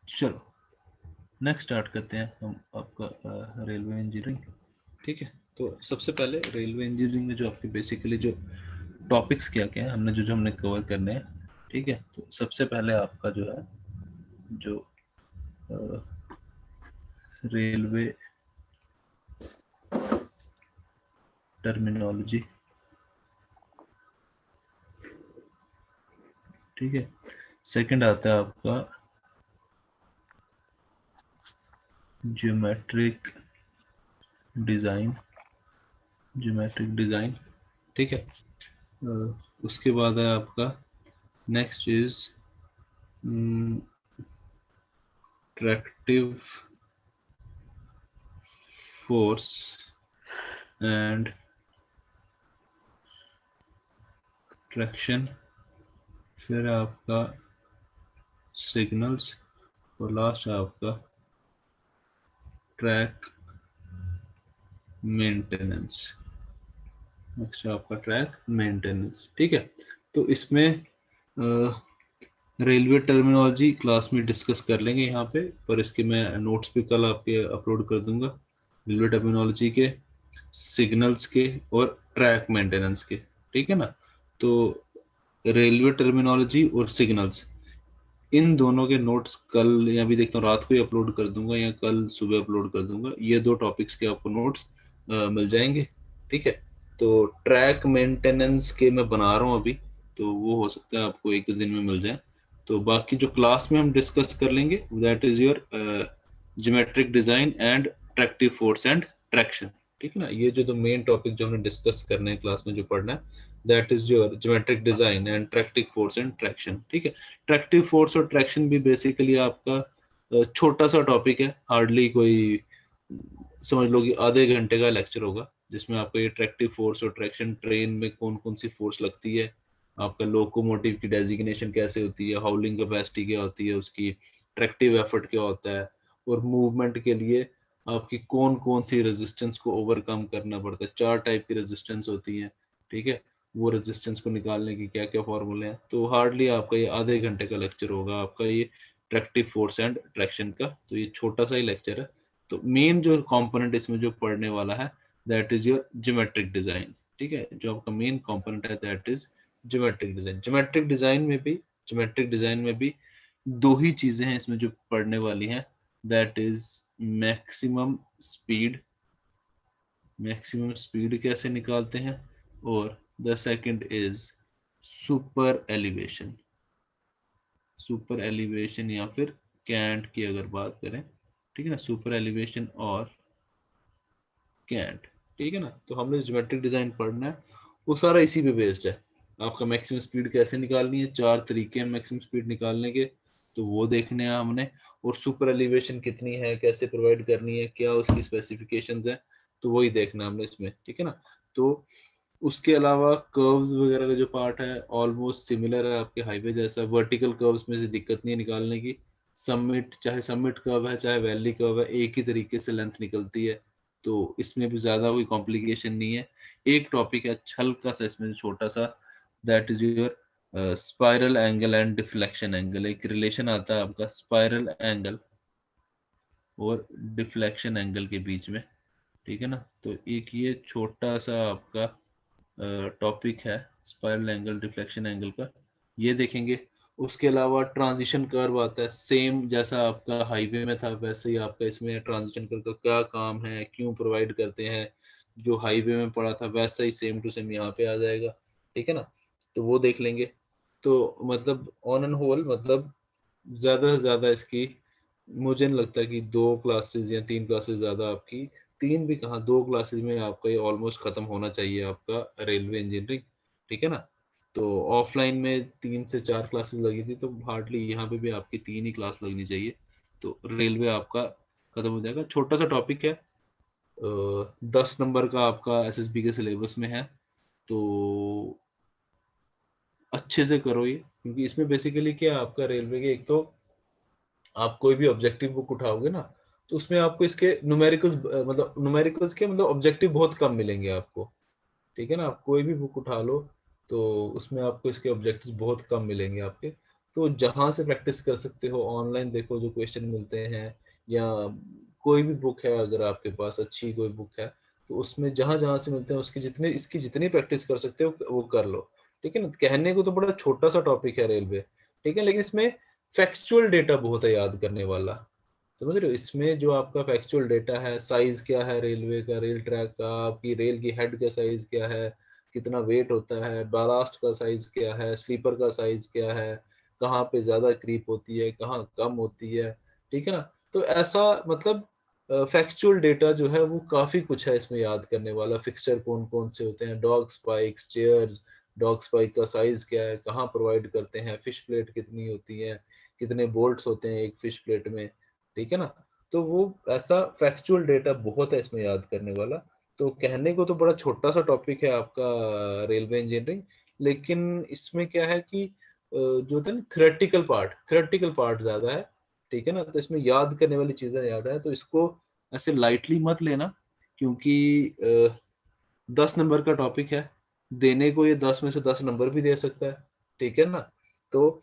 चलो next start करते हैं हम आपका रेलवे इंजीनियरिंग। ठीक है, तो सबसे पहले रेलवे इंजीनियरिंग में जो आपके बेसिकली जो टॉपिक्स क्या क्या है हमने जो हमने कवर करने हैं। ठीक है, तो सबसे पहले आपका जो है जो रेलवे टर्मिनोलॉजी। ठीक है, सेकंड आता है आपका ज्योमेट्रिक डिजाइन। ज्योमेट्रिक डिजाइन, ठीक है। उसके बाद है आपका next is tractive force and traction. फिर आपका सिग्नल्स और लास्ट आपका ट्रैक मेंटेनेंस। नेक्स्ट आपका ट्रैक मेंटेनेंस। ठीक है, तो इसमें रेलवे टर्मिनोलॉजी क्लास में डिस्कस कर लेंगे यहाँ पे, पर इसके मैं नोट्स भी कल आपके अपलोड कर दूंगा। रेलवे टर्मिनोलॉजी के, सिग्नल्स के और ट्रैक मेंटेनेंस के। ठीक है ना, तो रेलवे टर्मिनोलॉजी और सिग्नल्स, इन दोनों के नोट्स कल या भी देखता हूँ रात को ही अपलोड कर दूंगा या कल सुबह अपलोड कर दूंगा। ये दो टॉपिक्स के आपको नोट्स मिल जाएंगे। ठीक है, तो ट्रैक मेंटेनेंस के मैं बना रहा हूँ अभी, तो वो हो सकता है आपको एक दो दिन में मिल जाए। तो बाकी जो क्लास में हम डिस्कस कर लेंगे that is your geometric design and tractive force and traction. ठीक है ना, ये जो मेन टॉपिक जो हमने डिस्कस करने हैं क्लास में जो पढ़ना है that is your geometric design and tractive force and traction. ठीक है, ट्रैक्टिव फोर्स और ट्रैक्शन भी बेसिकली आपका छोटा सा टॉपिक है, हार्डली कोई समझ लो कि आधे घंटे का लेक्चर होगा, जिसमें आपका ये ट्रैक्टिव फोर्स और ट्रैक्शन, ट्रेन में कौन कौन सी फोर्स लगती है, आपका लोकोमोटिव की डेजिग्नेशन कैसे होती है, हाउलिंग कैपेसिटी क्या होती है उसकी, ट्रैक्टिव एफर्ट क्या होता है, और मूवमेंट के लिए आपकी कौन कौन सी रेजिस्टेंस को ओवरकम करना पड़ता है। 4 टाइप की रेजिस्टेंस होती है। ठीक है, वो रेजिस्टेंस को निकालने की क्या क्या फॉर्मूले हैं। तो हार्डली आपका ये आधे घंटे का लेक्चर होगा आपका ये ट्रैक्टिव फोर्स एंड ट्रैक्शन का। तो ये छोटा सा ही लेक्चर है। तो मेन जो कंपोनेंट इसमें जो पढ़ने वाला है that is your geometric design. ठीक है, जो आपका मेन कंपोनेंट है that is geometric design. Geometric design में भी दो ही चीजें हैं इसमें जो पढ़ने वाली हैं, that is maximum speed. Maximum speed कैसे निकालते हैं, और the second is super elevation. Super elevation या फिर कैंट की अगर बात करें, ठीक है ना, सुपर एलिवेशन और कैंट। ठीक है ना, तो हमने ज्योमेट्रिक डिजाइन पढ़ना है वो सारा इसी पे बेस्ड है। आपका मैक्सिमम स्पीड कैसे निकालनी है, 4 तरीके हैं मैक्सिमम स्पीड निकालने के, तो वो देखने हैं हमने। और सुपर एलिवेशन कितनी है, कैसे प्रोवाइड करनी है, क्या उसकी स्पेसिफिकेशंस है, तो वही देखना है हमने इसमें। ठीक है ना, तो उसके अलावा कर्व्स वगैरह का जो पार्ट है ऑलमोस्ट सिमिलर है आपके हाईवे जैसा। वर्टिकल कर्व्स में से दिक्कत नहीं है निकालने की। समिट, चाहे समिट कर्व है चाहे वैली कर्व है, एक ही तरीके से लेंथ निकलती है, तो इसमें भी ज्यादा कोई कॉम्प्लिकेशन नहीं है। एक टॉपिक है हल्का सा इसमें छोटा सा, that is your spiral angle and deflection angle. एक रिलेशन आता है आपका स्पाइरल एंगल और डिफ्लेक्शन एंगल के बीच में। ठीक है ना, तो एक ये छोटा सा आपका टॉपिक है स्पाइरल एंगल डिफ्लेक्शन एंगल का, ये देखेंगे। उसके अलावा ट्रांजिशन कर्व आता है, सेम जैसा आपका हाईवे में था वैसे ही आपका इसमें ट्रांजिशन कर्व का क्या काम है, क्यों प्रोवाइड करते हैं, जो हाईवे में पड़ा था वैसा ही सेम टू सेम यहाँ पे आ जाएगा। ठीक है ना, तो वो देख लेंगे। तो मतलब ऑन एंड होल मतलब ज्यादा से ज्यादा इसकी मुझे नहीं लगता कि 2 क्लासेस या 3 क्लासेस ज्यादा आपकी, 3 भी कहाँ, 2 क्लासेस में आपका ये ऑलमोस्ट खत्म होना चाहिए आपका रेलवे इंजीनियरिंग। ठीक है ना, तो ऑफलाइन में 3 से 4 क्लासेस लगी थी, तो हार्डली यहाँ पे भी आपकी 3 ही क्लास लगनी चाहिए, तो रेलवे आपका खत्म हो जाएगा। छोटा सा टॉपिक है, 10 नंबर का आपका एसएसबी के सिलेबस में है, तो अच्छे से करो ये, क्योंकि इसमें बेसिकली क्या है आपका रेलवे के, एक तो आप कोई भी ऑब्जेक्टिव बुक उठाओगे ना, तो उसमें आपको इसके न्यूमेरिकल्स, मतलब न्यूमेरिकल्स के मतलब ऑब्जेक्टिव बहुत कम मिलेंगे आपको। ठीक है ना, आप कोई भी बुक उठा लो तो उसमें आपको इसके ऑब्जेक्टिव्स बहुत कम मिलेंगे आपके। तो जहां से प्रैक्टिस कर सकते हो, ऑनलाइन देखो जो क्वेश्चन मिलते हैं, या कोई भी बुक है अगर आपके पास अच्छी कोई बुक है, तो उसमें जहां जहां से मिलते हैं उसकी जितने इसकी जितनी प्रैक्टिस कर सकते हो वो कर लो। ठीक है ना। कहने को तो बड़ा छोटा सा टॉपिक है रेलवे, ठीक है, लेकिन इसमें फैक्चुअल डेटा बहुत है याद करने वाला। समझ रहे हो, इसमें जो आपका फैक्चुअल डेटा है, साइज क्या है रेलवे का, रेल ट्रैक का, आपकी रेल की हेड का साइज क्या है, कितना वेट होता है, बालास्ट का साइज क्या है, स्लीपर का साइज क्या है, कहाँ पे ज्यादा क्रीप होती है, कहाँ कम होती है। ठीक है ना। तो ऐसा मतलब फैक्चुअल डेटा जो है वो काफी कुछ है इसमें याद करने वाला। फिक्सचर कौन कौन से होते हैं, dog spikes, chairs, dog spike का साइज क्या है, कहाँ प्रोवाइड करते हैं, फिश प्लेट कितनी होती है, कितने बोल्ट्स होते हैं एक फिश प्लेट में। ठीक है ना। तो वो ऐसा फैक्चुअल डेटा बहुत है इसमें याद करने वाला। तो कहने को तो बड़ा छोटा सा टॉपिक है आपका रेलवे इंजीनियरिंग, लेकिन इसमें क्या है कि जो होता है ना थ्योरेटिकल पार्ट ज्यादा है। ठीक है ना। तो इसमें याद करने वाली चीजें ज्यादा है, तो इसको ऐसे लाइटली मत लेना, क्योंकि 10 नंबर का टॉपिक है। देने को ये 10 में से 10 नंबर भी दे सकता है। ठीक है ना। तो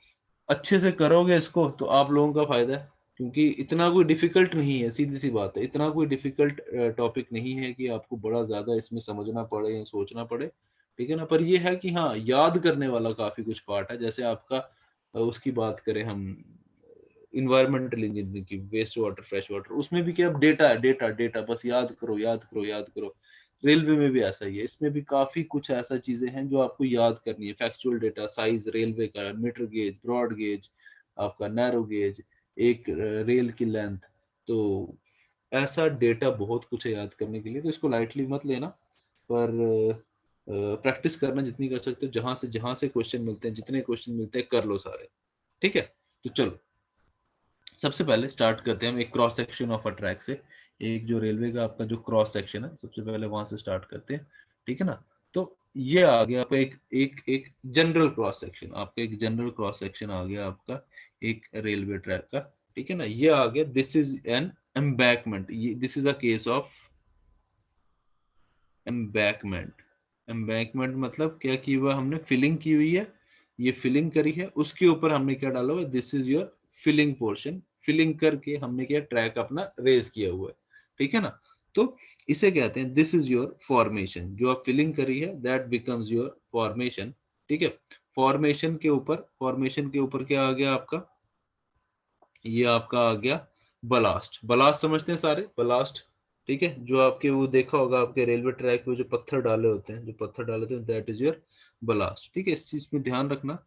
अच्छे से करोगे इसको तो आप लोगों का फायदा है, क्योंकि इतना कोई डिफिकल्ट नहीं है, सीधी सी बात है, इतना कोई डिफिकल्ट टॉपिक नहीं है कि आपको बड़ा ज्यादा इसमें समझना पड़े या सोचना पड़े। ठीक है ना। पर ये है कि हाँ, याद करने वाला काफी कुछ पार्ट है। जैसे आपका उसकी बात करें हम, इन्वायरमेंटल इंजीनियरिंग की, वेस्ट वाटर फ्रेश वाटर, उसमें भी क्या डेटा है, डेटा डेटा बस याद करो याद करो याद करो। रेलवे में भी ऐसा ही है, इसमें भी काफी कुछ ऐसा चीजें हैं जो आपको याद करनी है। फैक्चुअल डेटा, साइज रेलवे का, मीटर गेज, ब्रॉड गेज, आपका नैरो गेज, एक रेल की लेंथ। तो ऐसा डेटा बहुत कुछ है याद करने के लिए, तो इसको लाइटली मत लेना। पर प्रैक्टिस करना जितनी कर सकते हो, जहां से क्वेश्चन मिलते हैं, जितने क्वेश्चन मिलते हैं कर लो सारे। ठीक है। तो चलो सबसे पहले स्टार्ट करते हैं हम एक cross section of a track से। एक जो रेलवे का आपका जो क्रॉस सेक्शन है, सबसे पहले वहां से स्टार्ट करते हैं। ठीक है ना। तो ये आ गया आपका एक एक एक जनरल क्रॉस सेक्शन, आपका एक जनरल क्रॉस सेक्शन आ गया आपका एक रेलवे ट्रैक का। ठीक है ना। ये आ गया, दिस इज एन एम्बैकमेंट, ये this is a case of embankment. Embankment मतलब क्या की हुआ, हमने फिलिंग की हुई है, ये फिलिंग करी है, उसके ऊपर हमने क्या डाला हुआ है, this is your filling portion. Filling करके हमने क्या ट्रैक अपना रेज किया हुआ है। ठीक है ना। तो इसे कहते हैं दिस इज योर फॉर्मेशन, जो आप फिलिंग करी है दैट बिकम्स योर फॉर्मेशन। ठीक है। फॉर्मेशन के ऊपर क्या आ गया आपका, ये आपका आ गया बलास्ट। बलास्ट समझते हैं सारे, बलास्ट। ठीक है। जो आपके वो देखा होगा आपके रेलवे ट्रैक पे जो पत्थर डाले होते हैं, जो पत्थर डाले होते हैं, दैट इज योर बलास्ट। ठीक है। इस चीज में ध्यान रखना,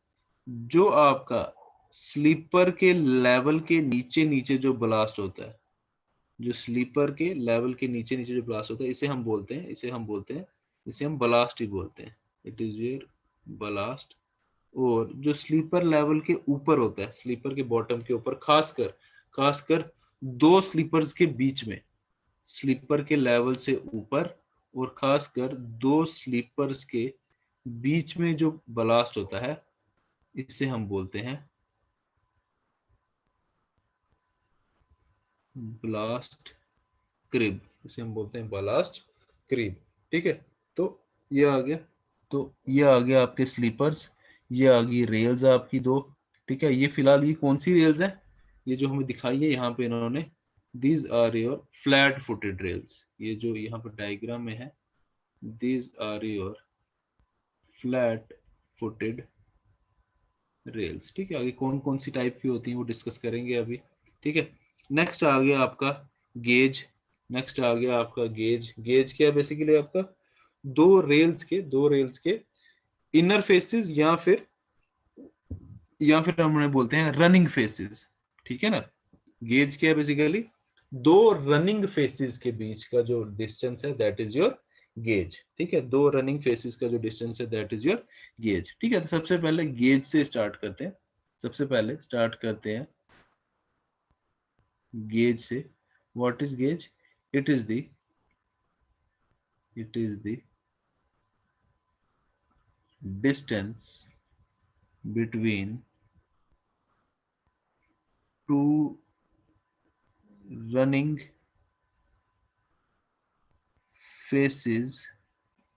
जो आपका स्लीपर के लेवल के नीचे नीचे जो ब्लास्ट होता है, जो स्लीपर के लेवल के नीचे नीचे जो ब्लास्ट होता है, इसे हम ब्लास्ट ही बोलते हैं। It is your blast. और जो स्लीपर लेवल के ऊपर होता है, स्लीपर के बॉटम के ऊपर, खासकर खासकर दो स्लीपर्स के बीच में, स्लीपर के लेवल से ऊपर और खासकर दो स्लीपर्स के बीच में जो ब्लास्ट होता है, इसे हम बोलते हैं ब्लास्ट क्रिब। इसे हम बोलते हैं ब्लास्ट क्रिब। ठीक है। तो ये आ गया, तो ये आ गया आपके स्लीपर्स, ये आ गई रेल्स आपकी दो। ठीक है। ये फिलहाल ये कौन सी रेल्स है, ये जो हमें दिखाई है यहाँ पे इन्होंने, these are your flat footed rails. ये जो यहाँ पर डायग्राम में है, these are your flat footed rails. ठीक है। आगे कौन कौन सी टाइप की होती है वो डिस्कस करेंगे अभी। ठीक है। नेक्स्ट आ गया आपका गेज। नेक्स्ट आ गया आपका गेज। गेज क्या है, बेसिकली आपका दो रेल्स के इनर फेसेस, या फिर हम बोलते हैं रनिंग फेसेस। ठीक है ना। गेज क्या है, बेसिकली दो रनिंग फेसेस के बीच का जो डिस्टेंस है, दैट इज योर गेज। ठीक है। दो रनिंग फेसेस का जो डिस्टेंस है, दैट इज योर गेज। ठीक है। तो सबसे पहले गेज से स्टार्ट करते हैं। सबसे पहले स्टार्ट करते हैं गेज से। What is gauge? It is the it is the distance between two running faces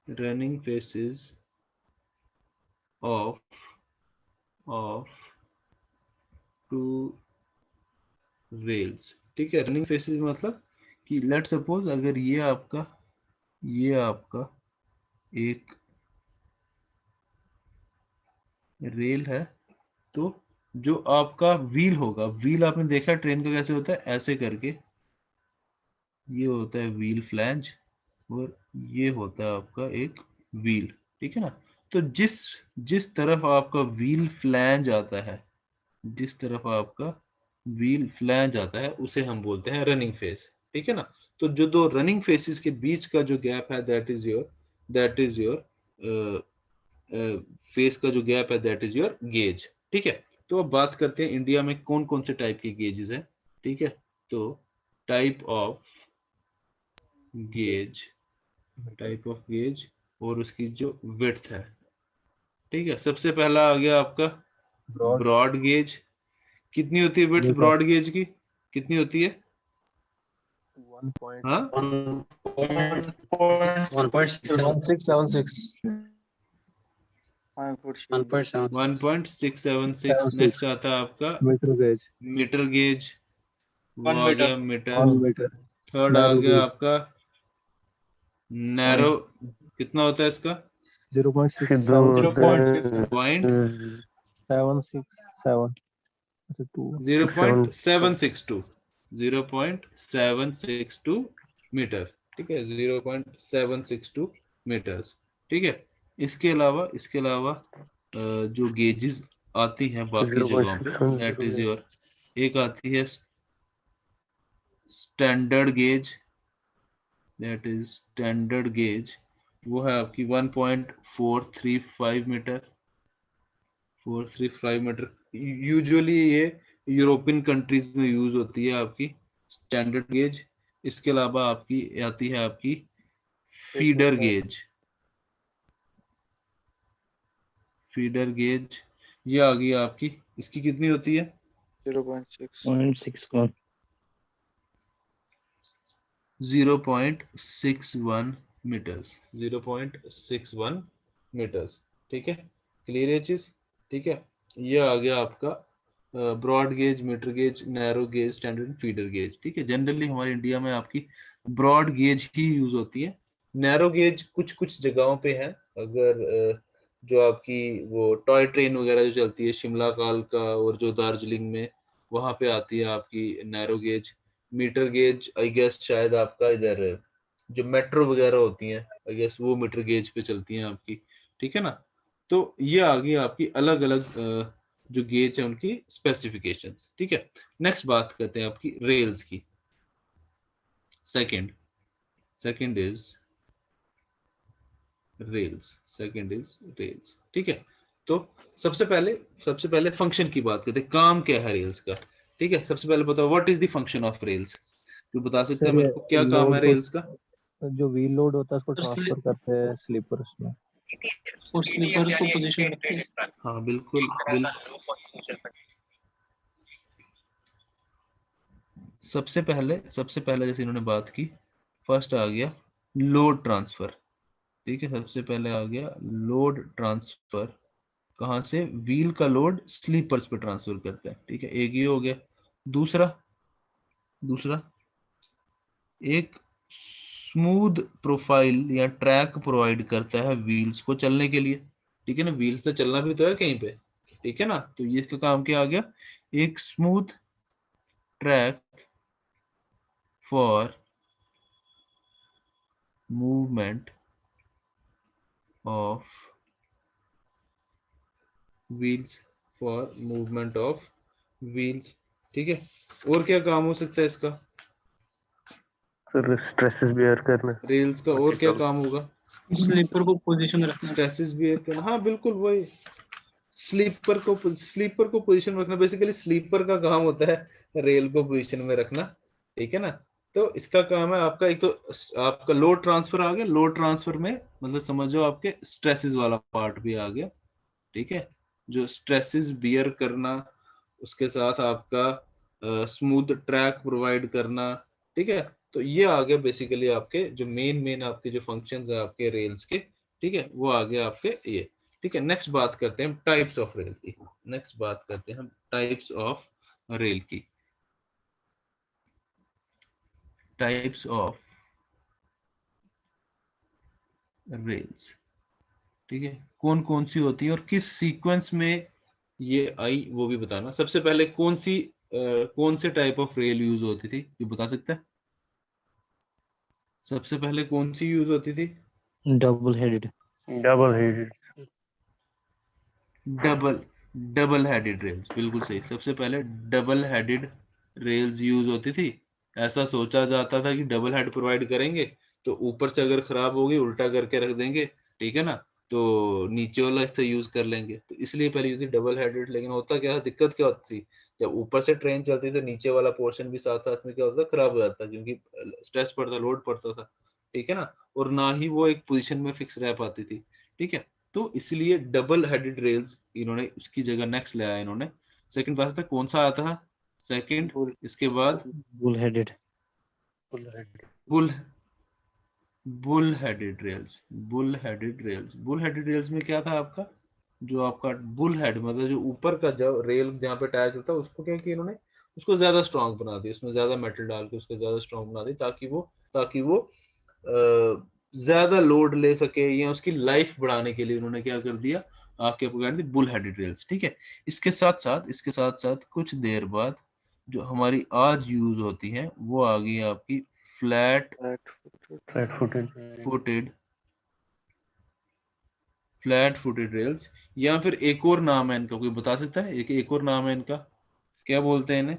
running faces of of two rails, ठीक है। रनिंग फेसेस मतलब कि लेट सपोज अगर ये आपका एक रेल है, तो जो आपका व्हील होगा, व्हील आपने देखा ट्रेन का कैसे होता है, ऐसे करके ये होता है व्हील फ्लैंज, और ये होता है आपका एक व्हील, ठीक है ना। तो जिस जिस तरफ आपका व्हील फ्लैंज आता है, जिस तरफ आपका व्हील फ्लैंज आता है उसे हम बोलते हैं रनिंग फेस, ठीक है ना। तो जो दो रनिंग फेसेस के बीच का जो गैप है दैट इज योर फेस का जो गैप है दैट इज योर गेज, ठीक है। तो अब बात करते हैं इंडिया में कौन कौन से टाइप के गेजेस हैं, ठीक है। तो टाइप ऑफ गेज, और उसकी जो विड्थ है, ठीक है। सबसे पहला आ गया आपका ब्रॉड ब्रॉड गेज। कितनी होती है विड्थ मीटर ब्रॉड गेज की, कितनी होती है? 1.7676 हाँ 1.676। नेक्स्ट आता है आपका मीटर गेज मीटर गेज, वो 1 आ मीटर गया मीटर। 1 मीटर थर्ड आ नैरो गया गेज आपका नैरो, कितना होता है इसका? 0.676 पॉइंट 767 अच्छा 2 0.762 0.762 मीटर, ठीक है। 0.762 मीटर्स, ठीक है। इसके अलावा जो गेजेस आती हैं बाकी जगहों पे, दैट इज योर, एक आती है standard gauge, that is standard gauge, वो है आपकी 1.435 मीटर, 435 मीटर। यूजुअली ये यूरोपियन कंट्रीज में यूज होती है आपकी स्टैंडर्ड गेज। इसके अलावा आपकी आती है आपकी फीडर गेज, फीडर गेज ये आ गई आपकी, इसकी कितनी होती है? 0.61 0.61 मीटर्स, 0.61 मीटर्स, ठीक है। क्लियर है चीज, ठीक है। ये आ गया आपका broad gauge, metre gauge, narrow gauge, standard, feeder gauge, ठीक है। जनरली हमारे इंडिया में आपकी ब्रॉड गेज ही यूज होती है। नैरो गेज कुछ कुछ जगहों पे है, अगर जो आपकी वो टॉय ट्रेन वगैरह जो चलती है शिमला कालका और जो दार्जिलिंग में, वहां पे आती है आपकी narrow gauge. Metre gauge I guess शायद आपका इधर जो मेट्रो वगैरह होती हैं, आई गेस वो मीटर गेज पे चलती हैं आपकी, ठीक है ना। तो ये आ गई आपकी अलग अलग जो गेज है उनकी स्पेसिफिकेशंस, ठीक है। नेक्स्ट बात करते हैं आपकी रेल्स की। सेकंड इज रेल्स, ठीक है। तो सबसे पहले फंक्शन की बात करते हैं, काम क्या है रेल्स का, ठीक है। सबसे पहले बताओ what is the function of rails, तो बता सकते हैं सर मेरे को क्या काम है लोड को रेल्स का? जो व्हील लोड होता है उसको ट्रांसफर करते हैं स्लीपर्स में उस स्लीपर्स को पोजीशन रखते हैं। हाँ बिल्कुल। सबसे पहले जैसे इन्होंने बात की, फर्स्ट आ गया लोड ट्रांसफर, ठीक है। सबसे पहले आ गया लोड ट्रांसफर, कहां से? व्हील का लोड स्लीपर्स पे ट्रांसफर करता है, ठीक है। एक ये हो गया। दूसरा एक स्मूथ प्रोफाइल या ट्रैक प्रोवाइड करता है व्हील्स को चलने के लिए, ठीक है ना। व्हील्स से चलना भी तो है कहीं पे, ठीक है ना। तो ये इसका काम क्या आ गया? एक smooth track for movement of wheels, ठीक है। और क्या काम हो सकता है इसका? सर स्ट्रेसेस बेयर करना, रेल्स का और क्या काम होगा? स्लीपर को पोजीशन रखना। स्ट्रेसेस बेयर करना, हाँ बिल्कुल वही। स्लीपर को पोजीशन में रखना, बेसिकली स्लीपर का काम होता है रेल को पोजीशन में रखना, ठीक है ना। तो इसका काम है आपका, एक तो आपका लोड ट्रांसफर आ गया, लोड ट्रांसफर में मतलब समझो आपके स्ट्रेसेस वाला पार्ट भी आ गया, ठीक है। जो स्ट्रेसेस बियर करना, उसके साथ आपका स्मूथ ट्रैक प्रोवाइड करना, ठीक है। तो ये आ गया बेसिकली आपके जो मेन आपके जो फंक्शंस है आपके रेल्स के, ठीक है, वो आ गया आपके ये, ठीक है। नेक्स्ट बात करते हैं टाइप्स ऑफ रेल की। रेल की, टाइप्स ऑफ रेल्स, ठीक है, कौन कौन सी होती है और किस सीक्वेंस में ये आई वो भी बताना। सबसे पहले कौन से टाइप ऑफ रेल यूज होती थी ये बता सकता है? सबसे पहले कौन सी यूज होती थी? Double headed. Double headed. Double headed rails, बिल्कुल सही। सबसे पहले डबल हेडेड रेल्स यूज होती थी। ऐसा सोचा जाता था कि डबल हेड प्रोवाइड करेंगे तो ऊपर से अगर खराब होगी उल्टा करके रख देंगे, ठीक है ना, तो नीचे वाला इससे यूज कर लेंगे, तो इसलिए पहले यूज थी डबल हेडेड। लेकिन होता क्या, दिक्कत क्या होती थी, जब ऊपर से ट्रेन चलती तो नीचे वाला पोर्शन भी साथ साथ में क्या होता था, खराब हो जाता, क्योंकि स्ट्रेस पड़ता, लोड पड़ता था, ठीक है ना, और ना ही वो एक पोजीशन में फिक्स रह पाती थी, ठीक है। तो इसलिए डबल हेडेड रेल्स इन्होंने उसकी जगह नेक्स्ट ले आया इन्होंने। सेकंड क्लास तक कौन सा आता था? सेकंड, इसके बाद bull headed. Bull bull headed rails. Bull headed rails, bull headed rails में क्या था आपका, जो आपका बुल हेड मतलब जो ऊपर का जो रेल जहाँ पे टायर चलता है उसको क्या किया इन्होंने, उसको ज्यादा स्ट्रांग बना दिया, उसमें ज्यादा मेटल डाल के उसको ज्यादा स्ट्रांग बना दी, ताकि वो ज्यादा लोड ले सके, या उसकी लाइफ बढ़ाने के लिए उन्होंने क्या कर दिया, आपके पकड़ दी बुल हेडेड रेल्स, ठीक है। इसके साथ साथ कुछ देर बाद जो हमारी आज यूज होती है वो आ गई आपकी flat flat footed. Footed flat footed rails, या फिर एक और नाम है इनका, कोई बता सकता है? एक और नाम है इनका, क्या बोलते हैं इन्हें?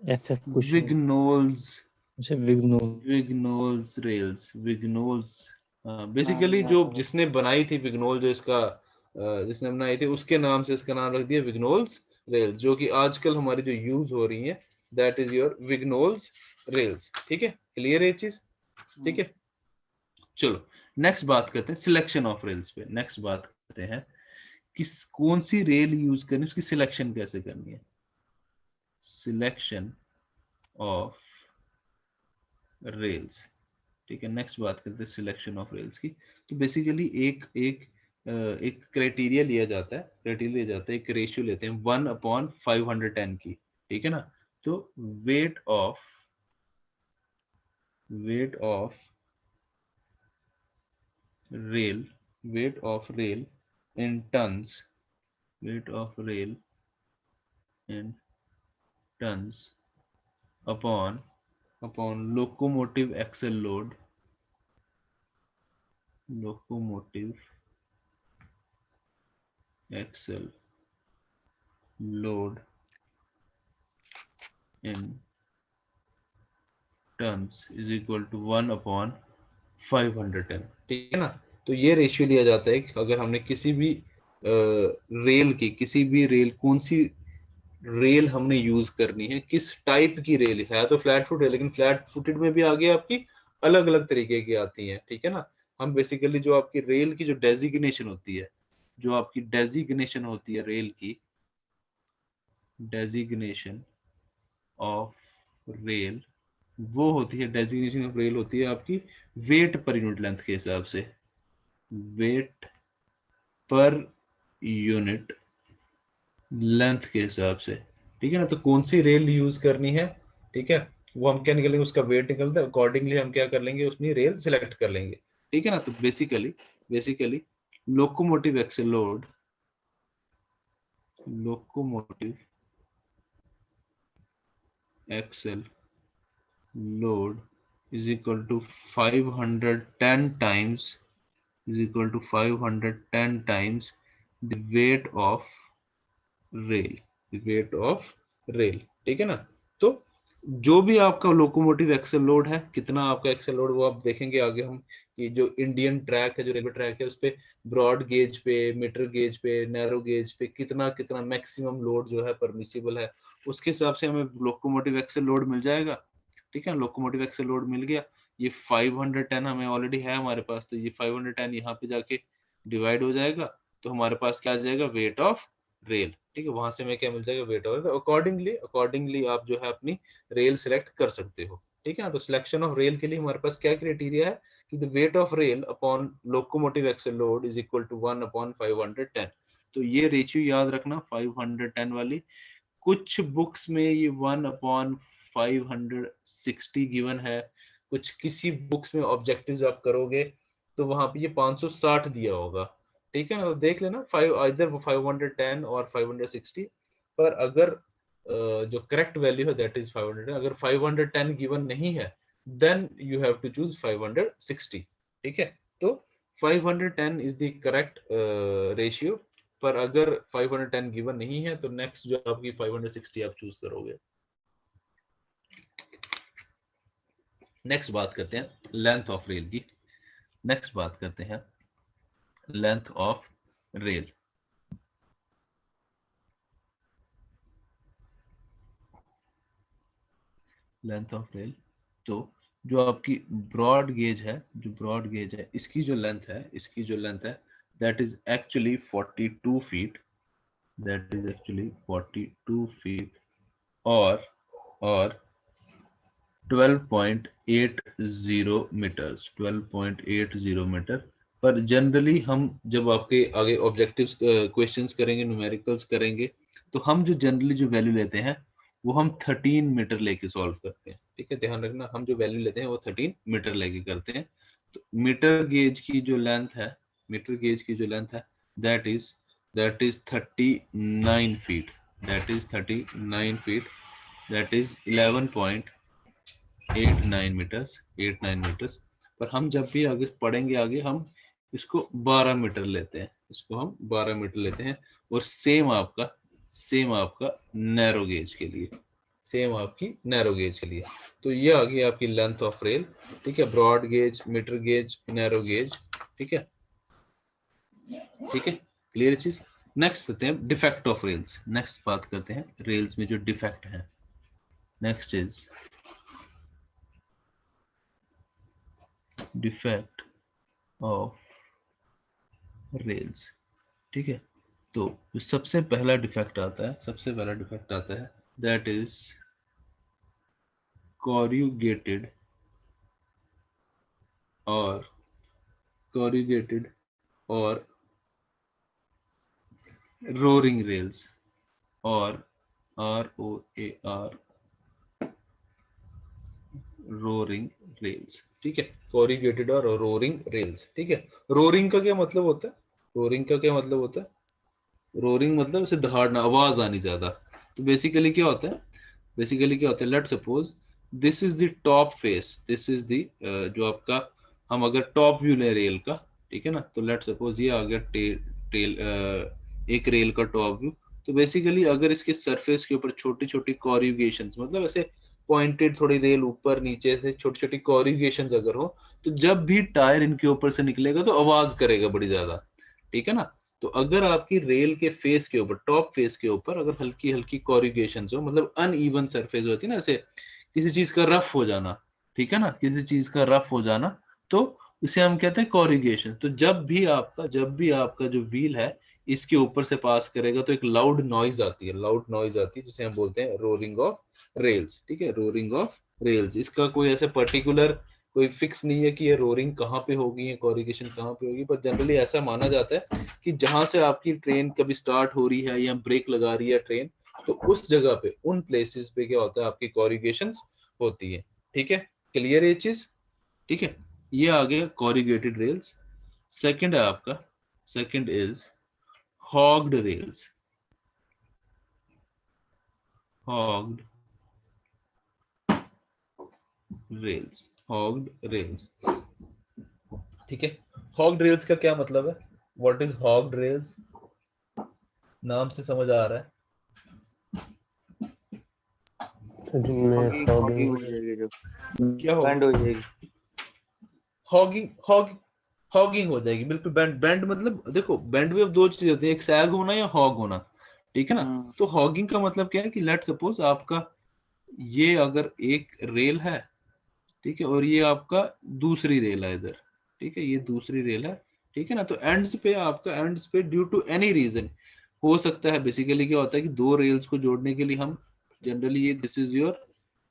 एफएफ कुछ विग्नोल्स। अच्छा विग्नोल। विग्नोल्स रेल्स, विग्नोल्स। बेसिकली जो जिसने बनाई थी विग्नोल, जो इसका जिसने बनाई थी उसके नाम से इसका नाम रख दिया विग्नोल्स रेल्स, जो कि आजकल हमारी जो यूज हो रही है दैट इज योर विग्नोल्स रेल्स, ठीक है। क्लियर है ये चीज, ठीक है। चलो नेक्स्ट बात करते हैं सिलेक्शन ऑफ रेल्स पे। नेक्स्ट बात करते हैं किस कौन सी रेल यूज करनी, उसकी सिलेक्शन कैसे करनी है। सिलेक्शन ऑफ रेल्स, ठीक है। नेक्स्ट बात करते हैं सिलेक्शन ऑफ रेल्स की। तो बेसिकली एक क्राइटेरिया लिया जाता है, एक रेशियो लेते हैं 1/510 की, ठीक है ना। तो weight of rail in tons, weight of rail in tons upon locomotive axle load in tons is equal to 1/510, ठीक है ना। तो ये रेशियो लिया जाता है कि अगर हमने किसी भी रेल कौन सी रेल हमने यूज करनी है, किस टाइप की रेल है, तो फ्लैट फुट है, लेकिन फ्लैट फुटेड में भी आगे आपकी अलग अलग तरीके की आती हैं, ठीक है ना। हम बेसिकली जो आपकी रेल की जो डेजिग्नेशन होती है रेल की डेजिग्नेशन ऑफ रेल, वो होती है, डेजिग्नेशन ऑफ रेल होती है आपकी वेट पर यूनिट लेंथ के हिसाब से, वेट पर यूनिट लेंथ के हिसाब से, ठीक है ना। तो कौन सी रेल यूज करनी है, ठीक है, वो हम क्या निकलेंगे, उसका वेट निकलता है, अकॉर्डिंगली हम क्या कर लेंगे, उसमें रेल सिलेक्ट कर लेंगे, ठीक है ना। तो basically locomotive axle load is equal to 510 times the weight of rail, ठीक है ना। तो जो भी आपका लोकोमोटिव एक्सल लोड है, कितना आपका एक्सल लोड, वो आप देखेंगे आगे हम कि जो इंडियन ट्रैक है, जो रेलवे ट्रैक है, उस पे ब्रॉड गेज पे, मीटर गेज पे, नैरो गेज पे कितना कितना मैक्सिमम लोड जो है परमिसिबल है, उसके हिसाब से हमें लोकोमोटिव एक्सल लोड मिल जाएगा, ठीक है। लोकोमोटिव एक्सल लोड मिल गया, ये 510 हमें ऑलरेडी है हमारे पास, तो ये 510 यहाँ पे जाके डिवाइड हो जाएगा, तो हमारे पास क्या आ जाएगा, वेट ऑफ रेल, ठीक है। वहां से हमें क्या मिल जाएगा, वेट ऑफ, अकॉर्डिंगली आप जो है अपनी रेल सिलेक्ट कर सकते हो, ठीक है ना। तो सिलेक्शन ऑफ रेल के लिए हमारे पास क्या क्राइटेरिया है कि the weight of rail upon locomotive axle load is equal to 1/510। तो ये रेशियो याद रखना 510 वाली। कुछ बुक्स में ये 1/560 गिवन है, कुछ किसी बुक्स में ऑब्जेक्टिव्स आप करोगे तो वहां पे ये 560 दिया होगा, ठीक है ना। तो देख लेना 510 और 560, पर अगर जो करेक्ट वैल्यू है दैट इज 510। अगर 510 गिवन नहीं है then you have to choose 560, ठीक है। तो 510 इज द करेक्ट रेशियो, पर अगर 510 गिवन नहीं है तो नेक्स्ट जो आपकी 560 आप चूज करोगे। नेक्स्ट बात करते हैं लेंथ ऑफ रेल की। नेक्स्ट बात करते हैं length of rail. Length of rail, तो जो आपकी ब्रॉड गेज है, जो ब्रॉड गेज है इसकी जो लेंथ है, इसकी जो लेंथ है that is actually 42 feet, that is actually 42 feet और 12.80 मीटर्स, 12.80 मीटर। पर जनरली हम जब आपके आगे ऑब्जेक्टिव्स क्वेश्चंस करेंगे, न्यूमेरिकल्स करेंगे, तो हम जो जनरली जो वैल्यू लेते हैं वो हम 13 मीटर लेके सॉल्व करते हैं, ठीक है। ध्यान रखना हम जो वैल्यू लेते हैं वो 13 मीटर लेके करते हैं। तो मीटर गेज की जो लेंथ है, मीटर गेज की जो लेंथ है that is 39 feet, that is 39 feet, that is 11.89 metres, 89 metres. पर हम जब भी आगे पढ़ेंगे आगे हम इसको 12 मीटर लेते हैं, इसको हम 12 मीटर लेते हैं। और सेम आपका नैरो गेज के लिए, सेम आपकी नैरो गेज के लिए। तो ये आ गई आपकी लेंथ ऑफ रेल, ठीक है। Broad gauge, metre gauge, narrow gauge, ठीक है, ठीक है, क्लियर चीज। नेक्स्ट करते हैं डिफेक्ट ऑफ रेल्स। नेक्स्ट बात करते हैं रेल्स में जो डिफेक्ट है। Next is defect of rails, ठीक है। तो जो सबसे पहला डिफेक्ट आता है, सबसे पहला डिफेक्ट आता है that is corrugated or roaring rails, or ROAR roaring rails, ठीक है। corrugated और roaring rails, ठीक है। roaring का क्या मतलब होता है? roaring का क्या मतलब होता है? roaring मतलब ऐसे दहाड़ना, आवाज आनी ज्यादा। तो बेसिकली क्या होता है, बेसिकली क्या होता है, let suppose this is the top face, this is the जो आपका, हम अगर टॉप व्यू ले रेल का, ठीक है ना, तो लेट सपोज ये आ गया टेल एक रेल का टॉप व्यू। तो बेसिकली अगर इसके सरफेस के ऊपर छोटी छोटी कॉर्युगेशंस, मतलब ऐसे पॉइंटेड थोड़ी रेल ऊपर नीचे से छोटी छोटी कॉर्युगेशंस अगर हो, तो जब भी टायर इनके ऊपर से निकलेगा तो आवाज करेगा बड़ी ज्यादा, ठीक है ना। तो अगर आपकी रेल के फेस के ऊपर, टॉप फेस के ऊपर अगर हल्की हल्की कॉर्युगेशंस हो, मतलब अनइवन सरफेस होती है ना, ऐसे किसी चीज का रफ हो जाना, ठीक है ना, किसी चीज का रफ हो जाना, तो इसे हम कहते हैं कॉर्युगेशन। तो जब भी आपका जो व्हील है इसके ऊपर से पास करेगा तो एक लाउड नॉइज आती है, लाउड नॉइज आती है, जिसे हम बोलते हैं रोरिंग ऑफ रेल्स, ठीक है, रोरिंग ऑफ रेल्स। इसका कोई ऐसे पर्टिकुलर कोई फिक्स नहीं है कि ये रोरिंग कहाँ पे होगी, ये कॉर्युगेशन कहाँ पे होगी, पर जनरली ऐसा माना जाता है कि जहां से आपकी ट्रेन कभी स्टार्ट हो रही है या ब्रेक लगा रही है ट्रेन, तो उस जगह पे, उन प्लेसेस पे क्या होता है, आपकी कॉर्युगेशंस होती है, ठीक है। क्लियर ये चीज, ठीक है। ये आ गया कॉर्युगेटेड रेल्स। सेकंड है आपका, second is hogged rails, hogged rails, hogged rails, ठीक है। हॉग्ड रेल्स का क्या मतलब है, व्हाट इज हॉग्ड रेल्स? नाम से समझ आ रहा है जिनमें हॉगिंग हो जाएगी, जो क्या होगा? बैंड हो जाएगी, हॉगिंग हो जाएगी, बिल्कुल। बैंड मतलब देखो, बैंड में अब दो चीज होती है, एक सैग होना या हॉग होना, ठीक है ना। तो हॉगिंग का मतलब क्या है कि लेट सपोज आपका ये अगर एक रेल है, ठीक है, और ये आपका दूसरी रेल है इधर, ठीक है, ये दूसरी रेल है, ठीक है ना। तो एंड्स पे आपका, एंड्स पे ड्यू टू एनी रीजन हो सकता है, बेसिकली क्या होता है कि दो रेल्स को जोड़ने के लिए हम जनरली ये this is your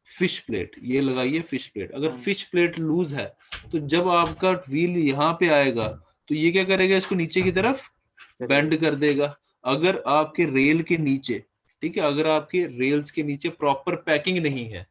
fish plate, ये लगाइए फिश प्लेट। अगर फिश प्लेट लूज है तो जब आपका व्हील यहाँ पे आएगा तो ये क्या करेगा, इसको नीचे की तरफ बेंड कर देगा। अगर आपके रेल के नीचे, ठीक है, अगर आपके रेल्स के नीचे प्रॉपर पैकिंग नहीं है,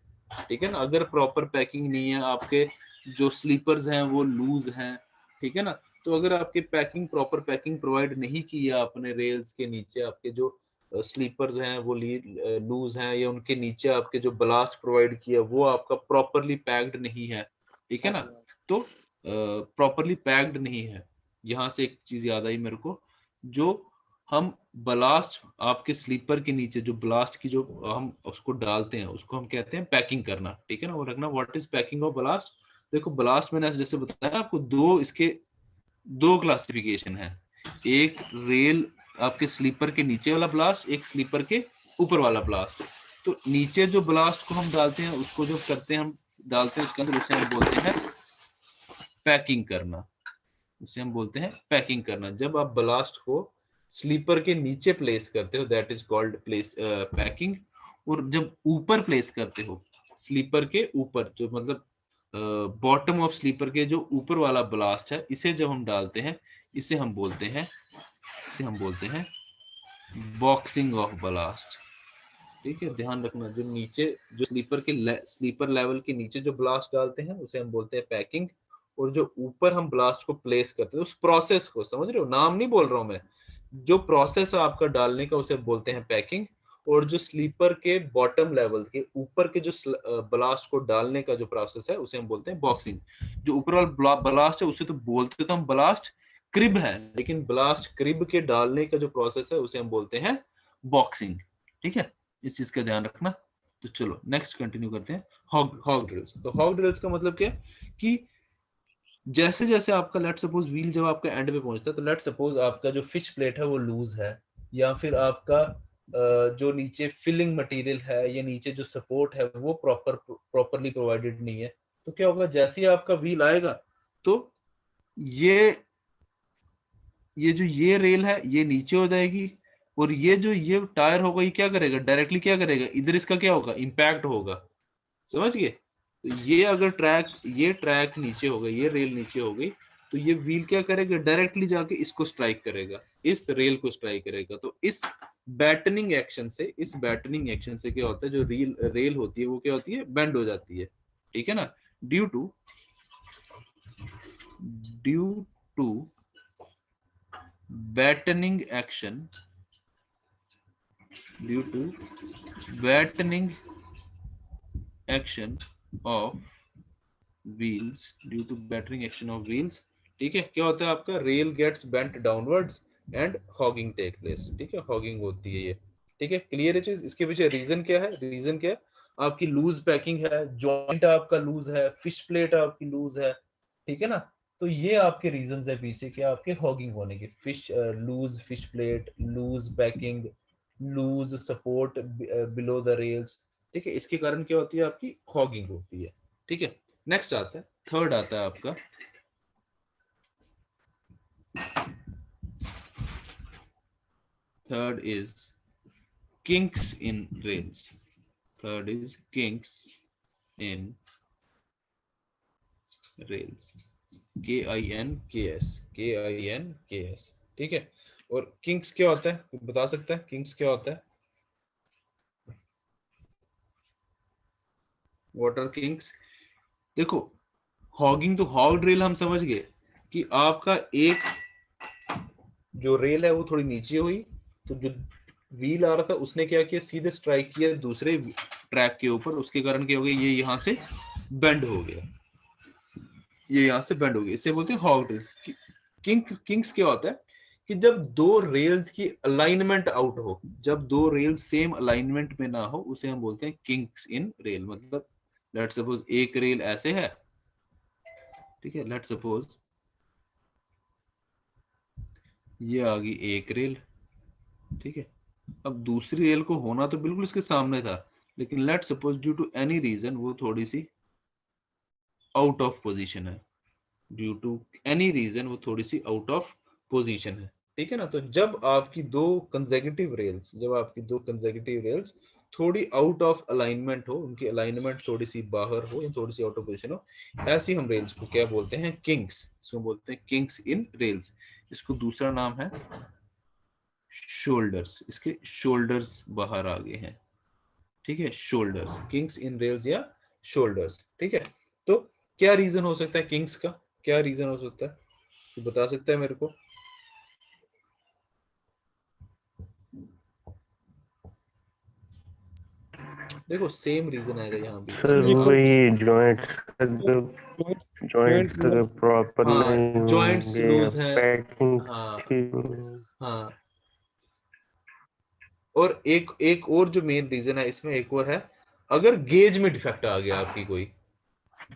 ठीक है ना, अगर प्रॉपर पैकिंग नहीं है, आपके जो स्लीपर्स हैं वो लूज हैं, ठीक है ना, तो अगर आपके पैकिंग प्रॉपर पैकिंग प्रोवाइड नहीं की है आपने रेल्स के नीचे, आपके जो स्लीपर्स हैं वो लूज हैं, या उनके नीचे आपके जो ब्लास्ट प्रोवाइड किया वो आपका प्रॉपरली पैक्ड नहीं है, ठीक है ना, तो प्रॉपरली पैक्ड नहीं है। यहाँ से एक चीज याद आई मेरे को, जो हम ब्लास्ट आपके स्लीपर के नीचे जो ब्लास्ट की जो हम उसको डालते हैं उसको हम कहते हैं पैकिंग करना, ठीक है ना, वो रखना what is packing of blast. देखो ब्लास्ट मैंने जैसे बताया आपको, दो क्लासिफिकेशन है, एक रेल आपके स्लीपर के नीचे वाला ब्लास्ट, एक स्लीपर के ऊपर वाला ब्लास्ट। तो नीचे जो ब्लास्ट को हम डालते हैं उसको जो करते हैं हम डालते हैं उसके अंदर, उसे हम बोलते हैं पैकिंग करना, उसे हम बोलते हैं पैकिंग करना। जब आप ब्लास्ट को स्लीपर के नीचे प्लेस करते हो that is called place packing, और जब ऊपर प्लेस करते हो स्लीपर के ऊपर, जो मतलब बॉटम ऑफ स्लीपर के जो ऊपर वाला ब्लास्ट है, इसे जब हम डालते हैं इसे हम बोलते हैं बॉक्सिंग ऑफ ब्लास्ट, ठीक है। ध्यान रखना, जो नीचे जो स्लीपर लेवल के नीचे जो ब्लास्ट डालते हैं उसे हम बोलते हैं पैकिंग, और जो ऊपर हम ब्लास्ट को प्लेस करते हैं उस प्रोसेस को, समझ रहे हो, नाम नहीं बोल रहा हूं मैं, जो प्रोसेस है आपका डालने का उसे बोलते हैं पैकिंग, और जो स्लीपर के बॉटम लेवल के ऊपर के जो ब्लास्ट को डालने का जो प्रोसेस है उसे हम बोलते हैं बॉक्सिंग। जो ऊपर वाला ब्लास्ट है उसे तो बोलते तो हम ब्लास्ट क्रिब है, लेकिन ब्लास्ट क्रिब के डालने का जो प्रोसेस है उसे हम बोलते हैं बॉक्सिंग, ठीक है, इस चीज का ध्यान रखना। तो चलो नेक्स्ट कंटिन्यू करते हैं, हॉग ड्रिल्स। तो हॉग ड्रिल्स का मतलब क्या कि जैसे जैसे आपका लेट सपोज व्हील जब आपका एंड पे पहुंचता है, तो लेट सपोज आपका जो फिश प्लेट है वो लूज है, या फिर आपका जो नीचे फिलिंग मटेरियल है या नीचे जो सपोर्ट है वो प्रॉपरली प्रोवाइडेड नहीं है, तो क्या होगा, जैसे ही आपका व्हील आएगा तो ये रेल है ये नीचे हो जाएगी, और ये टायर होगा ये क्या करेगा, डायरेक्टली क्या करेगा, इधर इसका क्या होगा, इंपैक्ट होगा, समझ गए। तो ये अगर ट्रैक नीचे हो गई, ये रेल नीचे हो गई, तो ये व्हील क्या करेगा, डायरेक्टली जाके इसको स्ट्राइक करेगा, इस रेल को स्ट्राइक करेगा। तो इस बैटनिंग एक्शन से क्या होता है, जो रेल होती है वो क्या होती है, बेंड हो जाती है, ठीक है ना, due to battering action of wheels, ठीक है। क्या होता है, आपका rail gets bent downwards and hogging take place, ठीक है, हॉगिंग होती है ये, ठीक है। क्लियर है चीज। इसके पीछे रीजन क्या है, आपकी लूज पैकिंग है, जॉइंट आपका लूज है, फिश प्लेट आपकी लूज है, ठीक है ना, तो ये आपके रीजंस है पीछे क्या आपके हॉगिंग होने के, loose fish plate, loose packing, loose support below the rails, ठीक है, इसके कारण क्या होती है, आपकी हॉगिंग होती है, ठीक है। नेक्स्ट आता है, थर्ड आता है आपका third is kinks in rails. Third is kinks in rails. K-I-N-K-S, ठीक है। और kinks क्या होता है, बता सकता है kinks क्या होता है, what are kinks? देखो हॉगिंग तो हॉग ड्रिल हम समझ गए कि आपका एक जो रेल है वो थोड़ी नीचे हुई, तो जो व्हील आ रहा था उसने क्या किया, सीधे स्ट्राइक किया दूसरे ट्रैक के ऊपर, उसके कारण क्या हो गया, ये यहाँ से बेंड हो गया, इसे बोलते हैं हॉग ड्रिल। किंक्स क्या होता है कि जब दो रेल्स की अलाइनमेंट आउट हो, जब दो रेल सेम अलाइनमेंट में ना हो, उसे हम बोलते हैं किंक्स इन रेल। मतलब लेट सपोज एक रेल ऐसे है, ठीक है, लेट सपोज ये आ गई एक रेल, ठीक है। अब दूसरी रेल को होना तो बिल्कुल इसके सामने था, लेकिन let suppose due to any reason वो थोड़ी सी आउट ऑफ पोजीशन है, ठीक है ना। तो जब आपकी दो कंसेक्यूटिव रेल्स थोड़ी आउट ऑफ अलाइनमेंट हो, उनकी अलाइनमेंट थोड़ी सी बाहर हो या थोड़ी सी आउट ऑफ पोजीशन हो, ऐसी हम रेल्स को क्या बोलते हैं, किंक्स। इसको बोलते हैं किंक्स इन रेल्स। इसको दूसरा नाम है शोल्डर्स, इसके शोल्डर्स बाहर आ गए हैं, ठीक है, शोल्डर्स, किंग्स इन रेल्स या शोल्डर्स, ठीक है। तो क्या रीजन हो सकता है किंग्स का, क्या रीजन हो सकता है, तो बता सकता है मेरे को? देखो सेम रीजन आएगा यहाँ भी। सर वही जॉइंट्स जॉइंट्स प्रॉपर हाँ नहीं जॉइंट्स होंगे, लूज है, पैकिंग हाँ ठीक हाँ। और एक और जो मेन रीजन है इसमें, एक और है, अगर गेज में डिफेक्ट आ गया आपकी कोई,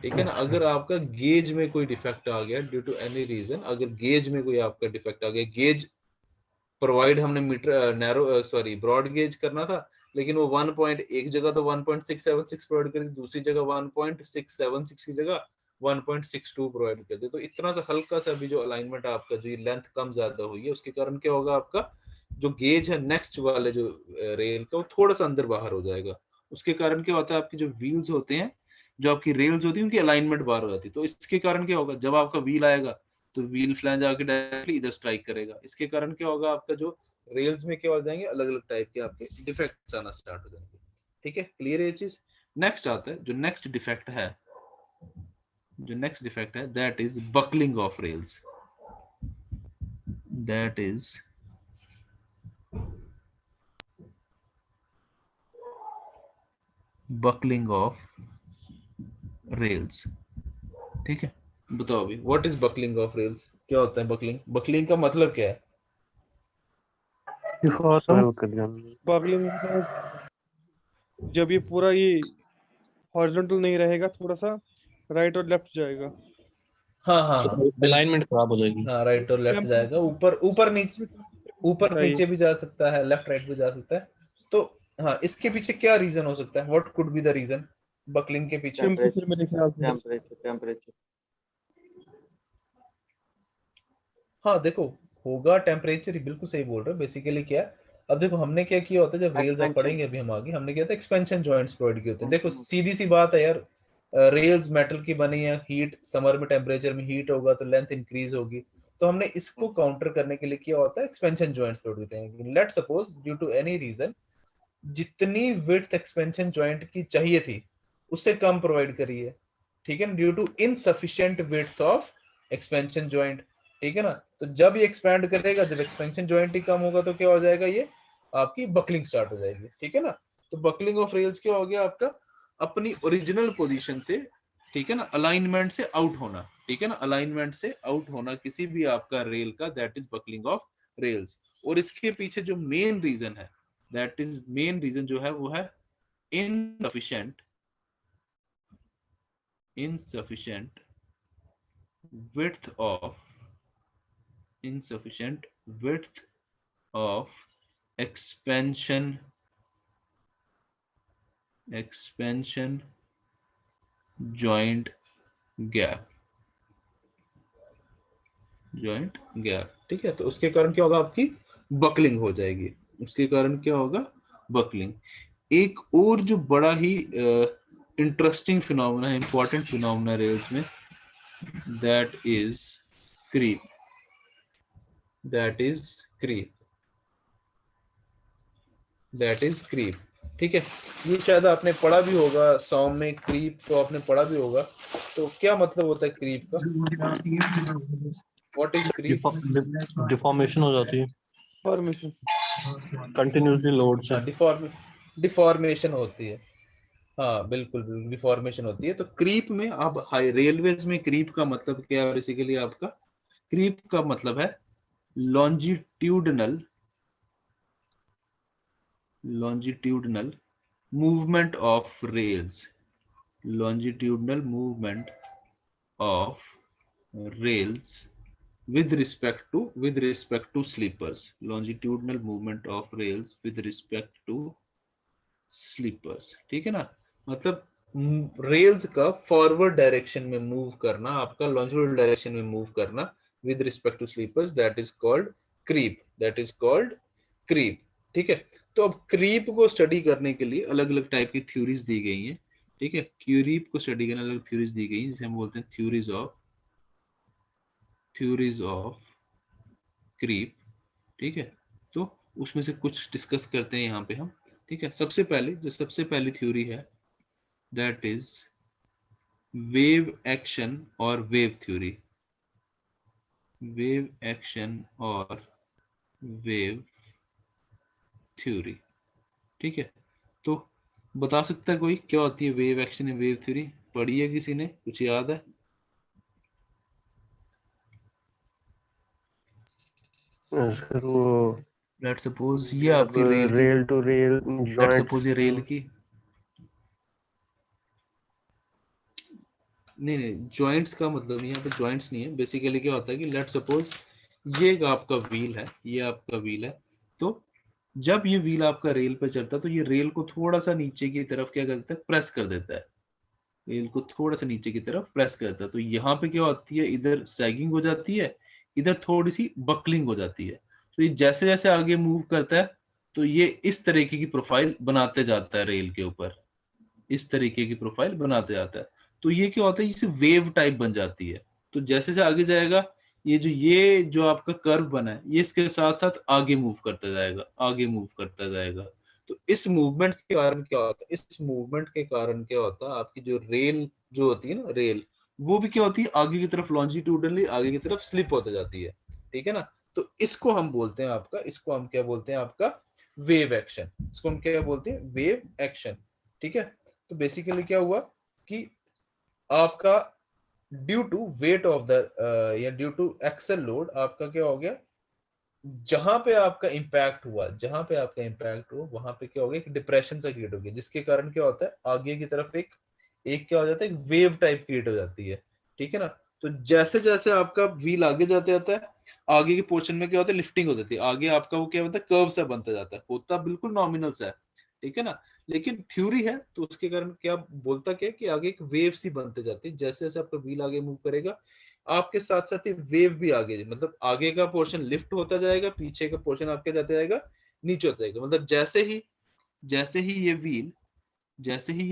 ठीक है ना, अगर आपका गेज में कोई डिफेक्ट आ गया ड्यू टू एनी रीजन, अगर गेज में कोई आपका डिफेक्ट आ गया, गेज प्रोवाइड हमने metre narrow sorry broad gauge करना था, लेकिन वो 1 पॉइंट एक जगह तो 1.676 प्रोवाइड कर दी, दूसरी जगह 1.676 की जगह 1.62 प्रोवाइड कर दी। तो इतना सा हल्का सा भी जो अलाइनमेंट आपका जो लेंथ कम ज्यादा हुई है, उसके कारण क्या होगा, आपका जो गेज है नेक्स्ट वाले जो रेल का, वो थोड़ा सा अंदर बाहर हो जाएगा। उसके कारण क्या होता है, आपकी जो व्हील्स होते हैं, जो आपकी रेल्स होती है, उनकी अलाइनमेंट बाहर हो जाती है। तो इसके कारण क्या होगा, जब आपका व्हील आएगा तो व्हील फ्लैंज आके डायरेक्टली इधर स्ट्राइक करेगा। इसके कारण क्या होगा, आपका जो रेल्स में क्या हो जाएंगे, अलग अलग टाइप के आपके डिफेक्ट्स आना स्टार्ट हो जाएंगे। ठीक है, क्लियर है ये चीज। नेक्स्ट आता है, जो नेक्स्ट डिफेक्ट है, जो नेक्स्ट डिफेक्ट है, that is buckling of rails, that is buckling of rails. ठीक है, बताओ अभी what is buckling of rails, क्या होता है बकलिंग, बकलिंग का मतलब क्या है? स्वेल कर जाना। बगलिंग में जब ये पूरा ये हॉरिजॉन्टल नहीं रहेगा, थोड़ा सा राइट और लेफ्ट जाएगा। हाँ हाँ हाँ बिल्कुल, अलाइनमेंट खराब हो जाएगी। हाँ राइट और लेफ्ट जाएगा, ऊपर ऊपर नीचे, ऊपर चाहिए नीचे भी जा सकता है, लेफ्ट राइट भी जा सकता है। तो हाँ, इसके पीछे क्या रीजन हो सकता है, what could be the reason buckling के पीछे? टेम्परेचर मेरे ख्याल से। टेम्परेचर हाँ देखो, होगा टेम्परेचर ही, बिल्कुल सही बोल रहे हो। बेसिकली क्या है, अब देखो हमने क्या किया होता है, जब रेल्स आप पढ़ेंगे अभी हम आगे, हमने किया था एक्सपेंशन जॉइंट्स प्रोवाइड किए होते हैं। देखो सीधी सी बात है यार, रेल्स मेटल की बनी है, हीट समर में टेम्परेचर में हीट होगा तो लेंथ इंक्रीज होगी। तो हमने इसको काउंटर करने के लिए किया होता है एक्सपेंशन जॉइंट्स प्रोवाइड करते हैं। Let suppose due to any reason जितनी विड्थ एक्सपेंशन जॉइंट की चाहिए थी उससे कम प्रोवाइड करी है, ठीक है ना, due to insufficient width of expansion joint, ठीक है ना। तो जब ये एक्सपैंड करेगा, जब एक्सपेंशन जॉइंट ही कम होगा तो क्या हो जाएगा, ये आपकी बकलिंग स्टार्ट हो जाएगी, ठीक है ना। तो बकलिंग ऑफ रेल्स क्या हो गया, आपका अपनी ओरिजिनल पोजीशन से, ठीक है ना, अलाइनमेंट से आउट होना, ठीक है ना, अलाइनमेंट से आउट होना किसी भी आपका रेल का, that is buckling of rails. और इसके पीछे जो मेन रीजन है, दैट इज मेन रीजन जो है वो है insufficient width of insufficient width of expansion joint gap, ठीक है। तो उसके कारण क्या होगा, आपकी बकलिंग हो जाएगी, उसके कारण क्या होगा, बकलिंग। एक और जो बड़ा ही इंटरेस्टिंग फिनोमेना है, इंपॉर्टेंट फिनोमेना रेल्स में, that is creep, that is creep, that is creep, ठीक है। ये शायद आपने पढ़ा भी होगा, सॉन्ग में क्रीप तो आपने पढ़ा भी होगा। तो क्या मतलब होता है क्रीप का, व्हाट इज क्रीप? डिफॉर्मेशन हो जाती है फॉर्मेशन कंटिन्यूसली लोड से। डिफॉर्मेशन होती है, हाँ बिल्कुल बिल्कुल डिफॉर्मेशन होती है। तो क्रीप में आप हाई रेलवेज में क्रीप का मतलब क्या है, बेसिकली आपका क्रीप का मतलब है longitudinal movement of rails, longitudinal movement of rails with respect to sleepers, longitudinal movement of rails with respect to sleepers, ठीक है ना। मतलब रेल्स का फॉरवर्ड डायरेक्शन में मूव करना, आपका लॉन्जिट्यूडनल डायरेक्शन में मूव करना with respect to sleepers, that is called creep, that is called creep, ठीक है। तो अब क्रीप को स्टडी करने के लिए अलग अलग टाइप की थ्योरीज दी गई हैं, ठीक है। क्रीप को स्टडी करने अलग थ्योरीज दी गई हैं, जिसे हम बोलते हैं थ्योरीज ऑफ क्रीप, ठीक है। तो उसमें से कुछ डिस्कस करते हैं यहाँ पे हम, ठीक है। सबसे पहली थ्योरी है दैट इज वेव एक्शन और वेव थ्योरी। वेव एक्शन और वेव थ्योरी, ठीक है। तो बता सकता है कोई क्या होती है वेव एक्शन या वेव थ्योरी? पढ़ी है किसी ने? कुछ याद है? सर वो लेट्स सपोज ये आपकी रेल की, rail to rail let's joint, suppose ये रेल की, नहीं जॉइंट्स का मतलब यहाँ पे जॉइंट्स नहीं है। बेसिकली क्या होता है कि लेट्स सपोज ये एक आपका व्हील है, ये आपका व्हील है। तो जब ये व्हील आपका रेल पे चलता है तो ये रेल को थोड़ा सा नीचे की तरफ क्या करता है, प्रेस कर देता है। रेल को थोड़ा सा नीचे की तरफ प्रेस करता है। तो यहाँ पे क्या होती है, इधर सैगिंग हो जाती है, इधर थोड़ी सी बकलिंग हो जाती है। तो ये जैसे जैसे आगे मूव करता है तो ये इस तरीके की प्रोफाइल बनाते जाता है रेल के ऊपर, इस तरीके की प्रोफाइल बनाते जाता है। तो ये क्या होता है, इसे वेव टाइप बन जाती है। तो जैसे जैसे आगे जाएगा ये जो आपका कर्व बना है ये इसके साथ साथ आगे मूव करता जाएगा, आगे मूव करता जाएगा। तो इस मूवमेंट के कारण क्या होता है, इस मूवमेंट के कारण क्या होता है, आपकी जो रेल जो होती है ना, रेल वो भी क्या होती है, आगे की तरफ लॉन्जिट्यूडनली आगे की तरफ स्लिप होते जाती है, ठीक है ना। तो इसको हम बोलते हैं आपका, इसको हम क्या बोलते हैं आपका, वेव एक्शन। इसको हम क्या बोलते हैं, वेव एक्शन, ठीक है। तो बेसिकली क्या हुआ कि आपका due to weight of the या ड्यू टू एक्सल लोड आपका क्या हो गया, जहां पे आपका इंपैक्ट हुआ, जहां पे आपका इंपैक्ट हुआ वहां पे क्या हो गया, एक डिप्रेशन सा क्रिएट हो गया, जिसके कारण क्या होता है आगे की तरफ एक एक क्या हो जाता है, एक वेव टाइप क्रिएट हो जाती है, ठीक है ना। तो जैसे जैसे आपका व्हील आगे जाते जाता है, आगे के पोर्शन में क्या होता है, लिफ्टिंग हो जाती है, आगे आपका वो क्या होता है, कर्व सा बनता जाता है, होता बिल्कुल नॉमिनल सा है, ठीक है ना। लेकिन थ्योरी है तो उसके कारण क्या बोलता क्या कि आगे एक वेव सी बनते जाती है, जैसे जैसे आपका व्हील आगे मूव करेगा आपके साथ साथ ही वेव भी आगे, मतलब आगे का पोर्शन लिफ्ट होता जाएगा, पीछे का पोर्शन आपके जाता जाएगा नीचे होता जाएगा। मतलब जैसे ही ये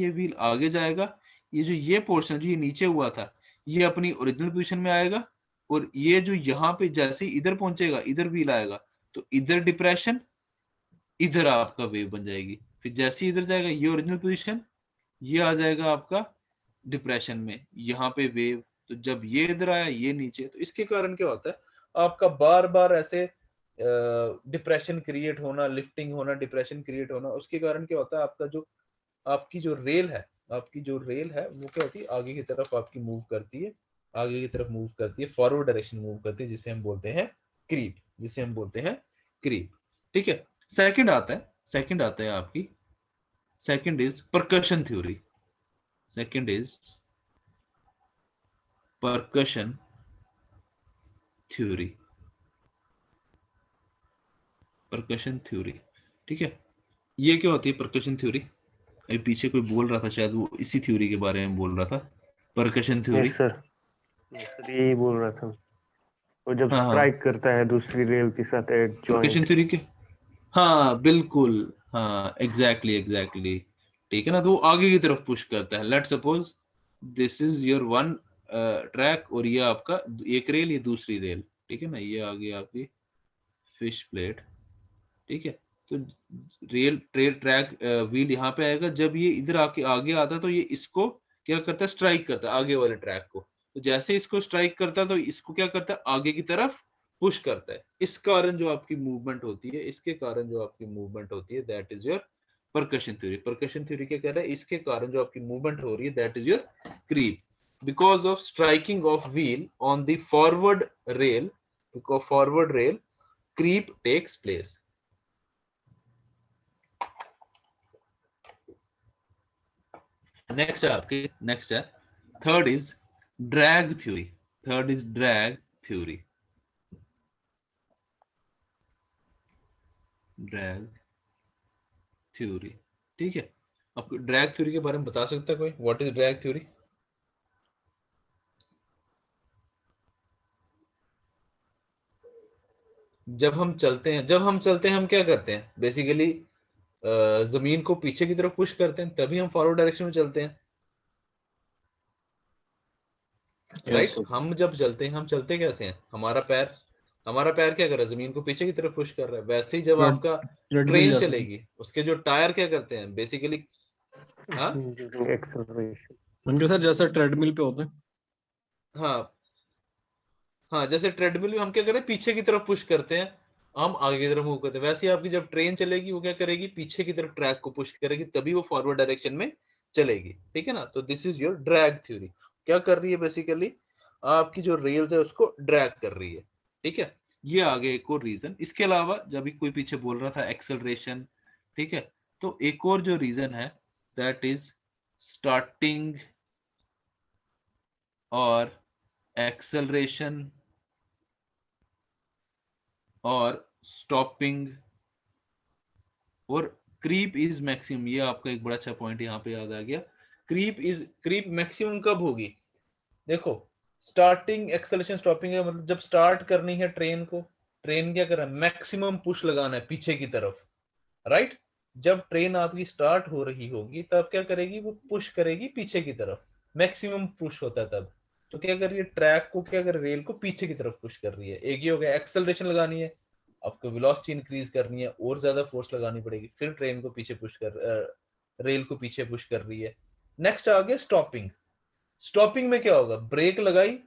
व्हील आगे जाएगा, ये जो ये पोर्शन जो ये नीचे हुआ था ये अपनी ओरिजिनल पोजीशन में आएगा, और ये जो यहाँ पे जैसे ही इधर पहुंचेगा, इधर व्हील आएगा तो इधर डिप्रेशन, इधर आपका वेव बन जाएगी। फिर जैसे ही इधर जाएगा ये ओरिजिनल पोजीशन, ये आ जाएगा आपका डिप्रेशन में, यहाँ पे वेव। तो जब ये इधर आया ये नीचे, तो इसके कारण क्या होता है आपका बार बार ऐसे डिप्रेशन क्रिएट होना, लिफ्टिंग होना, डिप्रेशन क्रिएट होना। उसके कारण क्या होता है आपका जो आपकी जो रेल है, आपकी जो रेल है वो क्या होती है, आगे की तरफ आपकी मूव करती है, आगे की तरफ मूव करती है, फॉरवर्ड डायरेक्शन मूव करती है, जिसे हम बोलते हैं क्रीप, जिसे हम बोलते हैं क्रीप, ठीक है। सेकंड आता है आपकी, second is percussion theory. Second is percussion theory, percussion theory, ठीक है। ये क्या होती है परकशन थ्योरी? अभी पीछे कोई बोल रहा था, शायद वो इसी थ्योरी के बारे में बोल रहा था, परकशन थ्योरी। यस सर, यही बोल रहा था। वो जब हाँ हाँ, स्ट्राइक करता है दूसरी रेल के साथ एट परकशन जॉइंट। थ्योरी के, हाँ बिल्कुल, हाँ एग्जैक्टली, ठीक है ना। तो वो आगे की तरफ पुश करता है। Let's suppose this is your one track, और ये आपका एक रेल, ये दूसरी रेल, ठीक है ना। ये आगे आपकी फिश प्लेट, ठीक है। तो रेल ट्रेल ट्रैक व्हील यहाँ पे आएगा, जब ये इधर आके आगे आता है तो ये इसको क्या करता है, स्ट्राइक करता है आगे वाले ट्रैक को। तो जैसे इसको स्ट्राइक करता है तो इसको क्या करता है, आगे की तरफ पुश करता है। इस कारण जो आपकी मूवमेंट होती है, इसके कारण जो आपकी मूवमेंट होती है, that is your percussion theory. Percussion theory क्या कह रहा है, इसके कारण जो आपकी मूवमेंट हो रही है that is your creep, because of striking of wheel on the forward rail, because forward rail creep takes place. Next है third is drag theory. Third is drag theory, drag theory, ठीक है। आपको drag theory के बारे में बता सकता है कोई, व्हाट इज ड्रैग थ्योरी? जब हम चलते हैं हम क्या करते हैं बेसिकली, जमीन को पीछे की तरफ पुश करते हैं, तभी हम फॉरवर्ड डायरेक्शन में चलते हैं, राइट। हम जब चलते हैं हम चलते कैसे हैं, हमारा पैर हमारा पैर क्या कर रहा है, जमीन को पीछे की तरफ पुश कर रहा है। वैसे ही जब Tread- आपका treadmill ट्रेन जैसा। चलेगी, उसके जो टायर क्या करते हैं बेसिकली, हाँ Using acceleration. उनके सर जैसा ट्रेडमिल पे होता है। हाँ हाँ, जैसे ट्रेडमिल में हम क्या करें, पीछे की तरफ पुश करते हैं, हम आगे की तरफ मूव करते हैं। वैसे ही आपकी जब ट्रेन चलेगी वो क्या करेगी, पीछे की तरफ ट्रैक को पुश करेगी, तभी वो फॉरवर्ड डायरेक्शन में चलेगी। ठीक है ना। तो this is your drag theory. क्या कर रही है बेसिकली, आपकी जो रेल्स है उसको ड्रैग कर रही है। ठीक है, ये आगे एक और रीजन। इसके अलावा जब कोई पीछे बोल रहा था एक्सेलरेशन, ठीक है, तो एक और जो रीजन है दैट इज स्टार्टिंग और एक्सेलरेशन और स्टॉपिंग और क्रीप इज मैक्सिमम। ये आपका एक बड़ा अच्छा पॉइंट यहाँ पे याद आ गया। क्रीप मैक्सिमम कब होगी, देखो स्टार्टिंग एक्सेलरेशन स्टॉपिंग है, मतलब जब स्टार्ट करनी है ट्रेन को, ट्रेन क्या कर रहा है, मैक्सिमम पुश लगाना है पीछे की तरफ, राइट। जब ट्रेन आपकी स्टार्ट हो रही होगी तब क्या करेगी, वो पुश करेगी पीछे की तरफ, मैक्सिमम पुश होता है तब। तो क्या कर रही है, ट्रैक को क्या कर रही है, रेल को पीछे की तरफ पुश कर रही है। एक ही हो गया, एक्सेलरेशन लगानी है, आपको वेलोसिटी इंक्रीज करनी है और ज्यादा फोर्स लगानी पड़ेगी, फिर ट्रेन को पीछे पुश कर रेल को पीछे पुश कर रही है। नेक्स्ट आ गया स्टॉपिंग। स्टॉपिंग में क्या होगा, ब्रेक लगाई,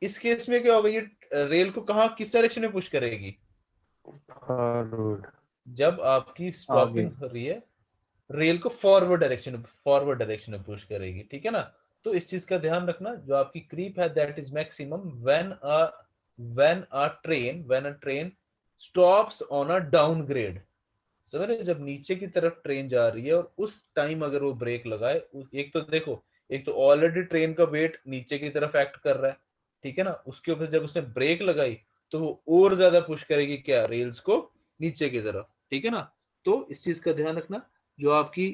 इस केस में क्या होगा, ये रेल को कहाँ किस डायरेक्शन में पुश करेगी, Forward. जब आपकी स्टॉपिंग हो रही है रेल को फॉरवर्ड डायरेक्शन में पुश करेगी। ठीक है ना। तो इस चीज का ध्यान रखना, जो आपकी क्रीप है that is maximum when a train stops on a downgrade. समझ रहे, जब नीचे की तरफ ट्रेन जा रही है और उस टाइम अगर वो ब्रेक लगाए, एक तो देखो, एक तो ऑलरेडी ट्रेन का वेट नीचे की तरफ एक्ट कर रहा है, ठीक है ना, उसके ऊपर जब उसने ब्रेक लगाई तो वो और ज्यादा पुश करेगी क्या, रेल्स को नीचे की तरफ। ठीक है ना। तो इस चीज का ध्यान रखना, जो आपकी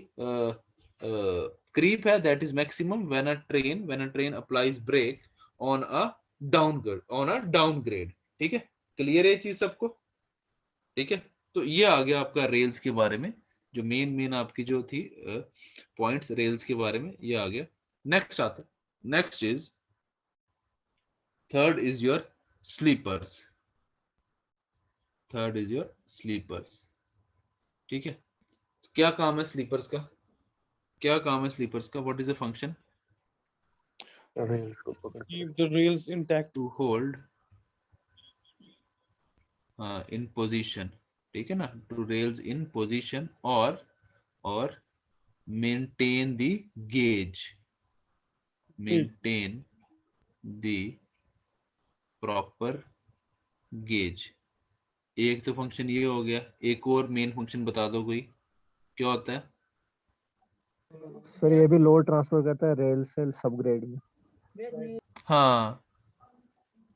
क्रीप है that is maximum when a train applies brake on a downgrade. ठीक है, क्लियर है ये चीज सबको। ठीक है, तो ये आ गया आपका रेल्स के बारे में, जो मेन आपकी जो थी पॉइंट्स रेल्स के बारे में, ये आ गया। नेक्स्ट आता है, next is third is your sleepers. ठीक है, क्या काम है स्लीपर्स का, what is the function, Rails को पकड़ के। Keep the rails intact. To hold in position. ठीक है ना, टू रेल्स इन पोजीशन और maintain the gauge, maintain the proper gauge. एक तो फंक्शन ये हो गया, एक और मेन फंक्शन बता दो कोई, क्या होता है। सर ये भी लोड ट्रांसफर करता है रेल से सबग्रेड में। हाँ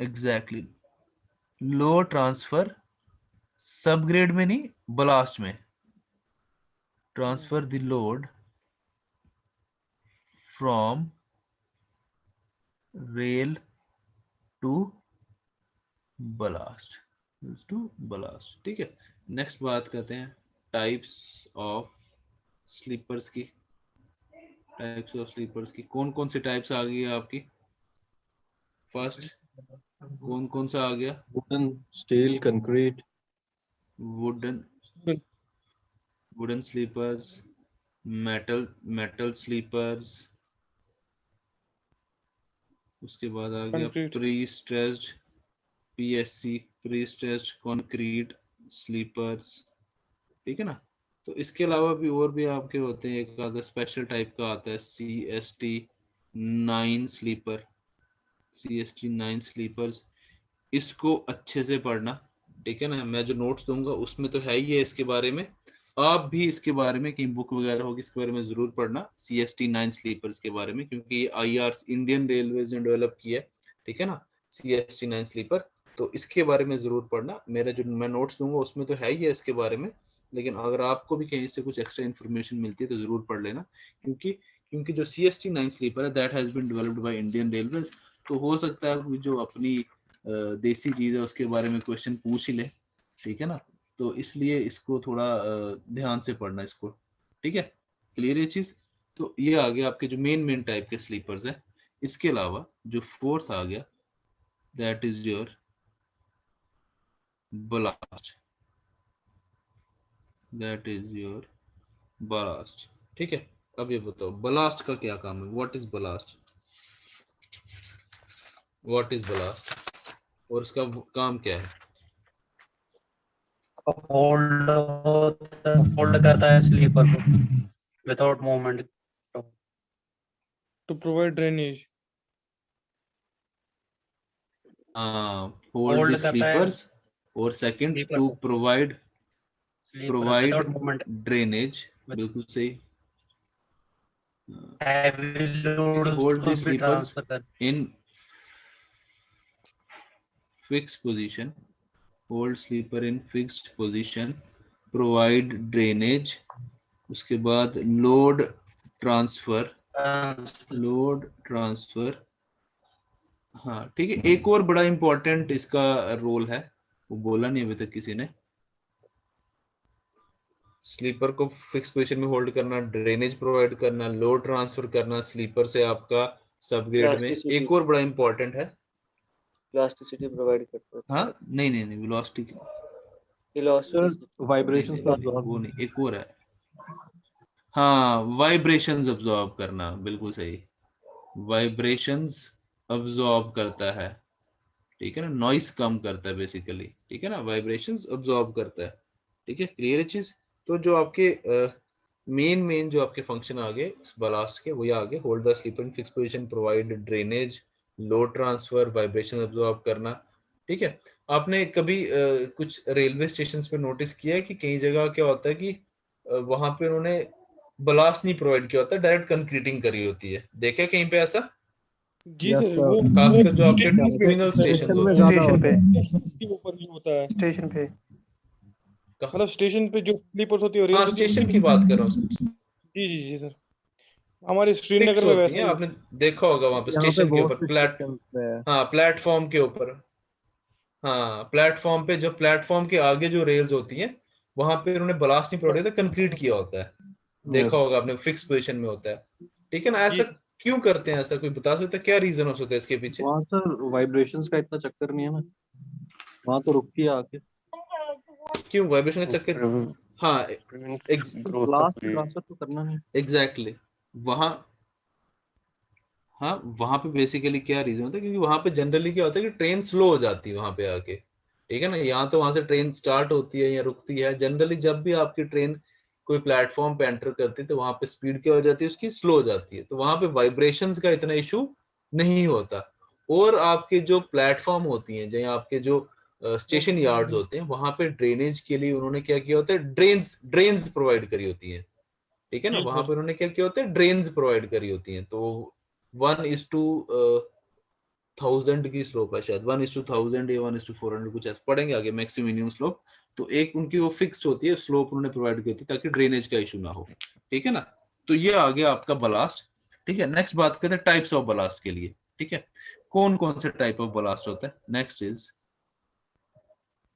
एग्जैक्टली, लो ट्रांसफर सबग्रेड में नहीं, ब्लास्ट में। Transfer the load from rail to ballast. ठीक है, नेक्स्ट बात करते हैं टाइप्स ऑफ स्लीपर्स की। कौन कौन से टाइप्स आ गई है आपकी, फर्स्ट कौन कौन सा आ गया, wooden, steel, concrete. Wooden sleepers, metal sleepers, उसके बाद आ गया Concrete. Pre stressed PSC, pre stressed concrete sleepers. ठीक है ना। तो इसके अलावा भी और भी आपके होते हैं, एक आधा स्पेशल टाइप का आता है CST 9 स्लीपर, CST 9 स्लीपर्स। इसको अच्छे से पढ़ना, ठीक है ना, मैं जो नोट्स दूंगा उसमें तो है ही है इसके बारे में, आप भी इसके बारे में कहीं बुक वगैरह होगी इसके बारे में जरूर पढ़ना, CST 9 स्लीपर्स के बारे में, क्योंकि ये IR इंडियन रेलवेज ने डेवलप किया है। ठीक है ना, CST 9 स्लीपर, तो इसके बारे में जरूर पढ़ना। मेरा जो मैं नोट्स दूंगा उसमें तो है ही है इसके बारे में, लेकिन अगर आपको भी कहीं से कुछ एक्स्ट्रा इन्फॉर्मेशन मिलती है तो जरूर पढ़ लेना, क्योंकि जो CST 9 स्लीपर है that has been developed by Indian railways. तो हो सकता है जो अपनी देसी चीज है उसके बारे में क्वेश्चन पूछ ही ले। ठीक है ना, तो इसलिए इसको थोड़ा ध्यान से पढ़ना इसको। ठीक है, क्लियर ये चीज। तो ये आ गया आपके जो मेन टाइप के स्लीपर्स है। इसके अलावा जो फोर्थ आ गया that is your ballast, that is your ballast। ठीक है, अब ये बताओ ballast का क्या काम है, what is ballast, what is ballast और इसका काम क्या है? होल्ड होल्ड करता है स्लीपर को without movement. To provide drainage. Hold the करता है sleepers और second sleeper to को provide विदाउट मूवमेंट। drainage, बिल्कुल सही। हैवी लोड Hold the को भी sleepers ट्रांसफर कर। in fixed position, hold sleeper in fixed position, provide drainage, उसके बाद load transfer, लोड ट्रांसफर। हाँ ठीक है, एक और बड़ा इंपॉर्टेंट इसका रोल है, वो बोला नहीं अभी तक किसी ने। स्लीपर को फिक्स पोजीशन में होल्ड करना, ड्रेनेज प्रोवाइड करना, लोड ट्रांसफर करना स्लीपर से आपका सबग्रेड में। एक और बड़ा इंपॉर्टेंट है, इलास्टिसिटी प्रोवाइड करता है। हाँ नहीं नहीं नहीं, वेलोसिटी सर वाइब्रेशंस को वो absorb नहीं, एक और है। हाँ, वाइब्रेशंस अब्सॉर्ब करना, बिल्कुल सही, वाइब्रेशंस अब्सॉर्ब करता है, ठीक है ना, नॉइस कम करता है बेसिकली, ठीक है ना, वाइब्रेशंस अब्सॉर्ब करता है, ठीक है, क्लियर है चीज। तो जो आपके मेन जो आपके फंक्शन आ गए बलास्ट के, वो ये आ गए, hold the sleeper in fix position, provide drainage, load transfer, vibration absorb करना, ठीक है। आपने कभी कुछ रेलवे स्टेशन पे नोटिस किया है कि कई जगह क्या होता है कि वहां पे उन्होंने बलास्ट नहीं प्रोवाइड किया होता, डायरेक्ट कंक्रीटिंग करी होती है, देखे कहीं पे ऐसा? जी Yes, सर, sir. वो खासकर जो आपके स्टेशन पे टर्मिनल स्टेशन स्टेशन में होते ज्यादा स्टेशन होता पे है। के ऊपर भी होता है। स्टेशन पे हैं। मतलब स्टेशन पे जो स्लीपर्स होती है रेल हाँ, होती है, स्टेशन की बात कर रहा हूँ, जी जी जी सर, हमारे फिक्स श्रीनगर में होती वैसा हैं, ही। आपने देखा होगा वहां पे यहाँ पे स्टेशन के ऊपर बहुत से स्टेशन पे है। हाँ प्लेटफॉर्म के ऊपर, हाँ प्लेटफॉर्म पे, जो प्लेटफॉर्म के आगे जो रेल्स होती हैं वहां पे उन्होंने ब्लास्ट नहीं प्रोवाइड किया, कंक्रीट किया होता है, देखा Yes. होगा आपने, फिक्स पोजीशन में होता है, ठीक है ना। जी ऐसा क्यों करते हैं, ऐसा कोई बता सकता है क्या रीजन हो सकता है इसके पीछे? वहाँ सर वाइब्रेशंस का इतना चक्कर नहीं है ना, वहाँ तो रुकती है आके। क्यों वाइब्रेशन का चक्कर? हाँ ब्लास्ट ट्रांसफर तो करना नहीं। एग्जैक्टली, वहां, हाँ वहां पे बेसिकली क्या रीजन होता है, क्योंकि वहां पे जनरली क्या होता है कि ट्रेन स्लो हो जाती है वहां पे आके, ठीक है ना। यहाँ तो वहां से ट्रेन स्टार्ट होती है या रुकती है, जनरली जब भी आपकी ट्रेन कोई प्लेटफॉर्म पे एंटर करती है तो वहां पे स्पीड क्या हो जाती है उसकी, स्लो हो जाती है, तो वहां पे वाइब्रेशंस का इतना इशू नहीं होता। और आपके जो प्लेटफॉर्म होती हैं, जहाँ आपके जो स्टेशन यार्ड्स होते हैं, वहां पे ड्रेनेज के लिए उन्होंने क्या किया होता है, ड्रेन्स प्रोवाइड करी होती है, ठीक है ना। जी वहां सर, पे उन्होंने क्या किया होता है, ड्रेन्स प्रोवाइड करी होती हैं। तो 1:1000 की स्लोप है शायद, 1:1000 या 1:400 कुछ ऐसा पढ़ेंगे आगे, मैक्सिमम मिनिमम स्लोप। तो एक उनकी वो फिक्स्ड होती है स्लोप, उन्होंने प्रोवाइड की होती है ताकि ड्रेनेज का इशू ना हो, ठीक है ना। तो ये आ गया आपका बलास्ट, ठीक है। नेक्स्ट बात करते हैं टाइप्स ऑफ बलास्ट के लिए, ठीक है, कौन कौन से टाइप ऑफ बलास्ट होता है। Next is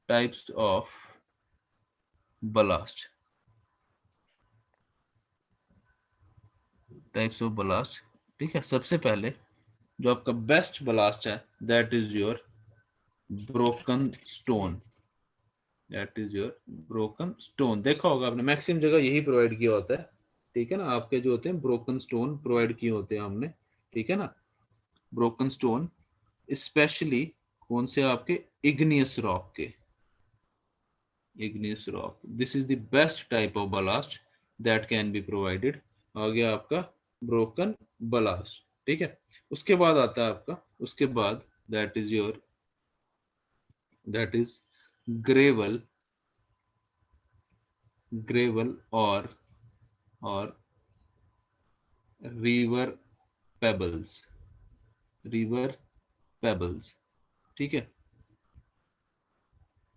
types of blast, types of blast, ठीक है। सबसे पहले जो आपका बेस्ट बलास्ट है, that is your broken stone, that is your broken stone. देखा होगा आपने मैक्सिमम जगह यही प्रोवाइड किया होता है, ठीक है ना। आपके जो होते हैं ब्रोकन स्टोन प्रोवाइड किए होते हैं हमने, ठीक है ना। ब्रोकन स्टोन स्पेशली कौन से, आपके इग्नियस रॉक के, igneous rock, this is the best type of ballast that can be provided। आ गया आपका broken ballast, ठीक है। उसके बाद आता है आपका, उसके बाद that is your, that is gravel, gravel or river pebbles, river pebbles, ठीक है,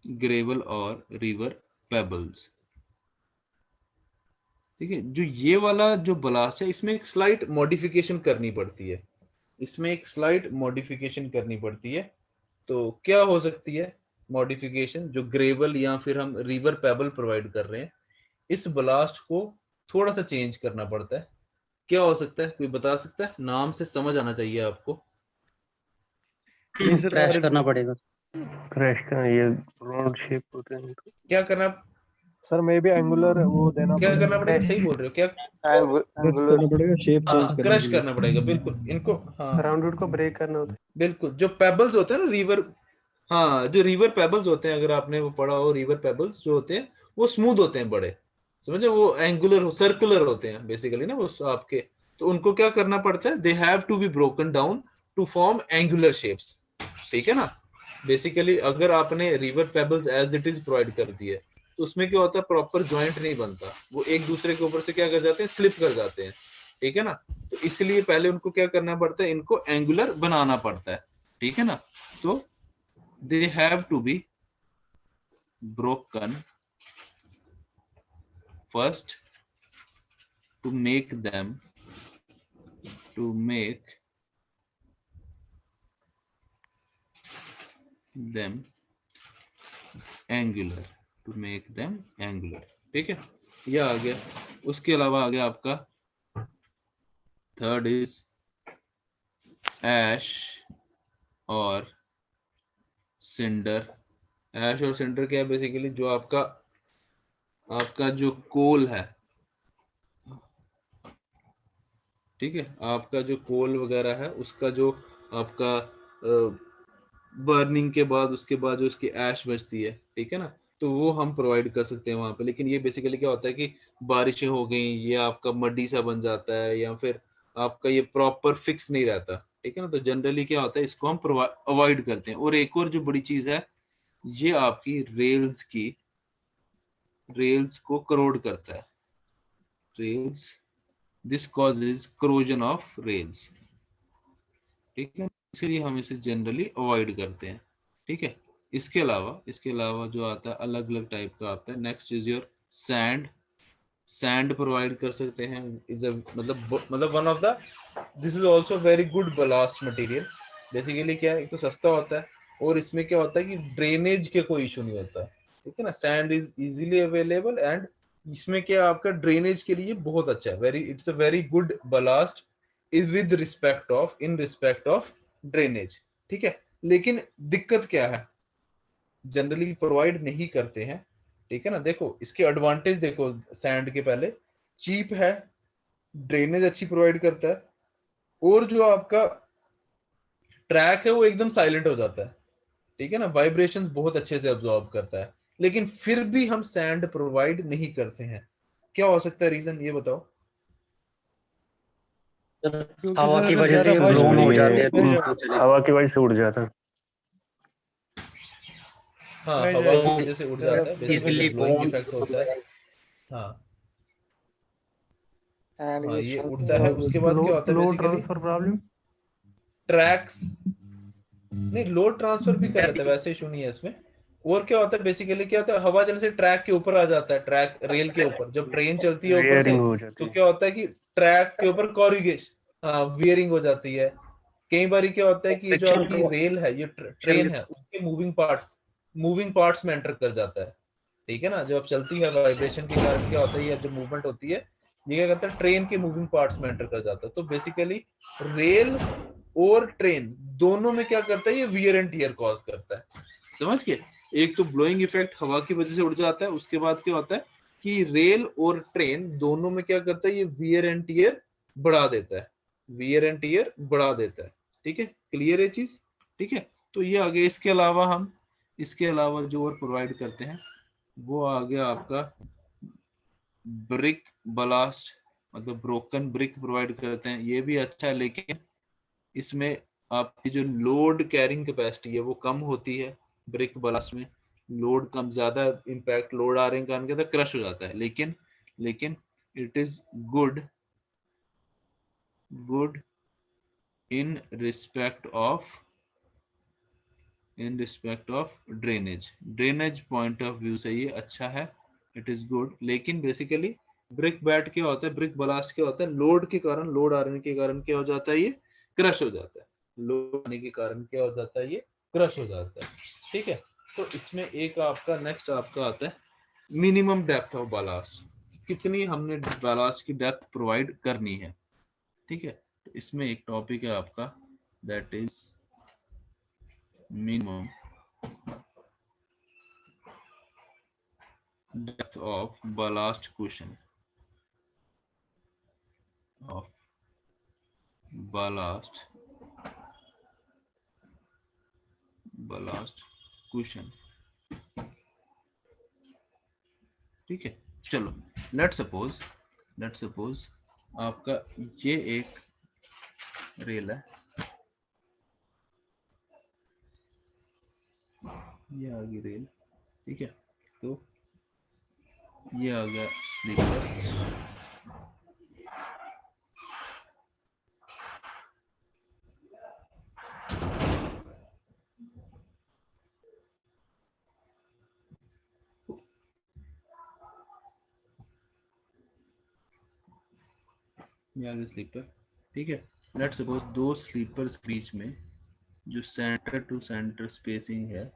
ग्रेवल और रिवर पेबल्स, ठीक है। जो ये वाला जो बलास्ट है, इसमें एक स्लाइट मॉडिफिकेशन करनी पड़ती है, इसमें एक स्लाइट मॉडिफिकेशन करनी पड़ती है। तो क्या हो सकती है मॉडिफिकेशन, जो ग्रेवल या फिर हम रिवर पेबल प्रोवाइड कर रहे हैं, इस बलास्ट को थोड़ा सा चेंज करना पड़ता है। क्या हो सकता है, कोई बता सकता है? नाम से समझ आना चाहिए आपको। नहीं सर, क्रैश करना पड़ेगा। क्रैश करना, ये राउंड शेप होते हैं तो क्या करना, सर मे भी एंगुलर वो देना क्या करना पड़ेगा, पड़ेगा, सही बोल रहे हो क्या? क्रश करना पड़ेगा, शेप चेंज हाँ, करने क्रश के लिए। करना पड़ेगा बिल्कुल इनको। हाँ राउंड को ब्रेक करना होता बिल्कुल, जो पेबल्स होते हैं ना रिवर, हाँ जो रिवर पेबल्स होते हैं, अगर आपने वो पढ़ा हो, रिवर पेबल्स जो होते हैं वो स्मूथ होते हैं बड़े, समझे, वो एंगुलर सर्कुलर होते हैं बेसिकली ना वो आपके, तो उनको क्या करना पड़ता है, they have to be broken down to form angular shapes, ठीक है ना। बेसिकली अगर आपने river pebbles as it is provide कर दिए तो उसमें क्या होता है, प्रॉपर ज्वाइंट नहीं बनता, वो एक दूसरे के ऊपर से क्या कर जाते हैं, स्लिप कर जाते हैं, ठीक है ना। तो इसलिए पहले उनको क्या करना पड़ता है, इनको एंगुलर बनाना पड़ता है, ठीक है ना। तो they have to be broken first to make them angular, ठीक है, ये आ गया। उसके अलावा आ गया आपका थर्ड इज एश और सिंडर। एश और सिंडर क्या है, बेसिकली जो आपका जो कोल है, ठीक है, आपका जो कोल वगैरह है उसका जो आपका बर्निंग के बाद उसके बाद जो उसकी ऐश बचती है, ठीक है ना, तो वो हम प्रोवाइड कर सकते हैं वहां पे। लेकिन ये बेसिकली क्या होता है कि बारिशें हो गई, ये आपका मड्डी सा बन जाता है, या फिर आपका ये प्रॉपर फिक्स नहीं रहता, ठीक है ना, तो जनरली क्या होता है, इसको हम अवॉइड करते हैं। और एक और जो बड़ी चीज है, ये आपकी रेल्स को करोड करता है, rails, this causes corrosion of rails, ठीक है, इसलिए हम इसे जनरली अवॉइड करते हैं, ठीक है। इसके अलावा जो आता है अलग अलग टाइप का आता है। Next is your sand provide कर सकते हैं, इज मतलब one of the, this is also very good blast material. Basically क्या है, एक तो सस्ता होता है और इसमें क्या होता है कि ड्रेनेज के कोई इशू नहीं होता, ठीक है ना। Sand is easily available and इसमें क्या आपका ड्रेनेज के लिए बहुत अच्छा है, it's a very good blast is with respect of drainage, ठीक है। लेकिन दिक्कत क्या है, जनरली प्रोवाइड नहीं करते हैं, ठीक है ना। देखो इसके एडवांटेज देखो, सैंड के पहले चीप है, ड्रेनेज अच्छी प्रोवाइड करता है, और जो आपका ट्रैक है वो एकदम साइलेंट हो जाता है, ठीक है ना, वाइब्रेशंस बहुत अच्छे से अब्सॉर्ब करता है। लेकिन फिर भी हम सैंड प्रोवाइड नहीं करते हैं, क्या हो सकता है रीजन, ये बताओ। क्योंकि हवा सर की अगर वजह ज्यादा से बारिश ब्लोन हो पड़ेगी तो जाते हैं, बह तो जाता चले हवा की वजह से उड़ जाता है। हाँ, बह हवा की जाएगा वजह से उड़ ज्यादा जाता है, बेसिकली इजिली ब्लोइंग इफेक्ट होता है। हाँ एंड हाँ, ये ये शेप उड़ता है, उसके बाद क्या होता है, लो बेसिकली ट्रांसफर प्रॉब्लम। ट्रैक्स, नहीं लोड ट्रांसफर भी कर लेता है, वैसे इशू नहीं है इसमें। और क्या होता है, बेसिकली क्या होता है, हवा चलने से ट्रैक के ऊपर आ जाता है, ट्रैक रेल के ऊपर जब ट्रेन चलती है ऊपर से, वेयरिंग हो जाती तो है। क्या होता है कि ट्रैक के ऊपर कॉरिगेशन, हाँ वियरिंग हो जाती है। कई बार क्या होता है कि ये जो फ्रिक्शन आपकी रेल है, ये ट्रेन है, उसके मूविंग पार्ट्स में एंटर कर जाता है, ठीक है ना। जब चलती है वाइब्रेशन के कारण क्या होता है, ये जब मूवमेंट होती है, ये क्या करता है, ट्रेन के मूविंग पार्ट्स में एंटर कर जाता है। तो बेसिकली रेल और ट्रेन दोनों में क्या करता है, ये वियर एंड टियर कॉज करता है, समझ के। एक तो ब्लोइंग इफेक्ट हवा की वजह से उड़ जाता है, उसके बाद क्या होता है कि रेल और ट्रेन दोनों में क्या करता है, ये वियर एंड टियर बढ़ा देता है, वियर एंड टियर बढ़ा देता है, ठीक है, क्लियर है चीज, ठीक है। तो ये आ गया। इसके अलावा जो और प्रोवाइड करते हैं वो आ गया आपका ब्रिक बलास्ट, मतलब ब्रोकन ब्रिक प्रोवाइड करते हैं, ये भी अच्छा है। लेकिन इसमें आपकी जो लोड कैरिंग कैपेसिटी है वो कम होती है, ब्रिक बलास्ट में लोड कम, ज्यादा इंपैक्ट लोड आ रहे हैं कारण क्या क्रश हो जाता है। लेकिन it is good in respect of drainage point of view से ये अच्छा है, इट इज गुड। लेकिन बेसिकली ब्रिक बैट क्या होता है, ब्रिक ब्लास्ट क्या होता है, लोड के कारण, लोड आने के कारण क्या हो जाता है, ये क्रश हो जाता है, लोड आने के कारण क्या हो जाता है, ये क्रश हो जाता है, ठीक है। तो इसमें एक आपका नेक्स्ट आपका आता है मिनिमम डेप्थ ऑफ बालास्ट, कितनी हमने बालास्ट की डेप्थ प्रोवाइड करनी है, ठीक है। तो इसमें एक टॉपिक है आपका, that is minimum depth of ballast cushion of ballast cushion। ठीक है, चलो लेट्स सपोज आपका ये एक रेल है, ये आ गई रेल, ठीक है, तो ये आ गया स्लीपर, ये आ गया स्लीपर, ठीक है। लेट्स सपोज दो स्लीपर्स के बीच में जो सेंटर टू सेंटर स्पेसिंग है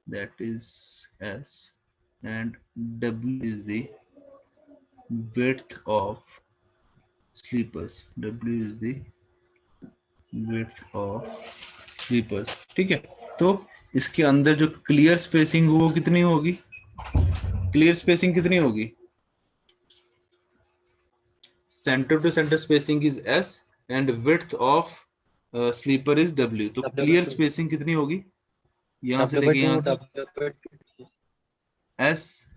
that is S and W is the width of sleepers, W is the width of sleepers, ठीक है। तो इसके अंदर जो क्लियर स्पेसिंग वो कितनी होगी, क्लियर स्पेसिंग कितनी होगी, centre to centre spacing is S and width of sleeper is W, तो क्लियर स्पेसिंग कितनी होगी यहां से लेके यहां तक, S,